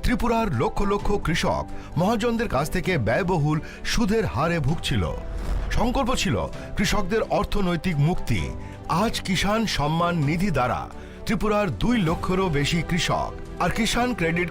ত্রিপুরার লক্ষ লক্ষ কৃষক মহাজনদের কাছ থেকে ব্যয়বহুল সুদের হারে ভুগছিল। সংকল্প ছিল কৃষকদের অর্থনৈতিক মুক্তি। আজ কিষাণ সম্মান নিধি দ্বারা ত্রিপুরার 2 লক্ষেরও বেশি কৃষক আর কিষাণ ক্রেডিট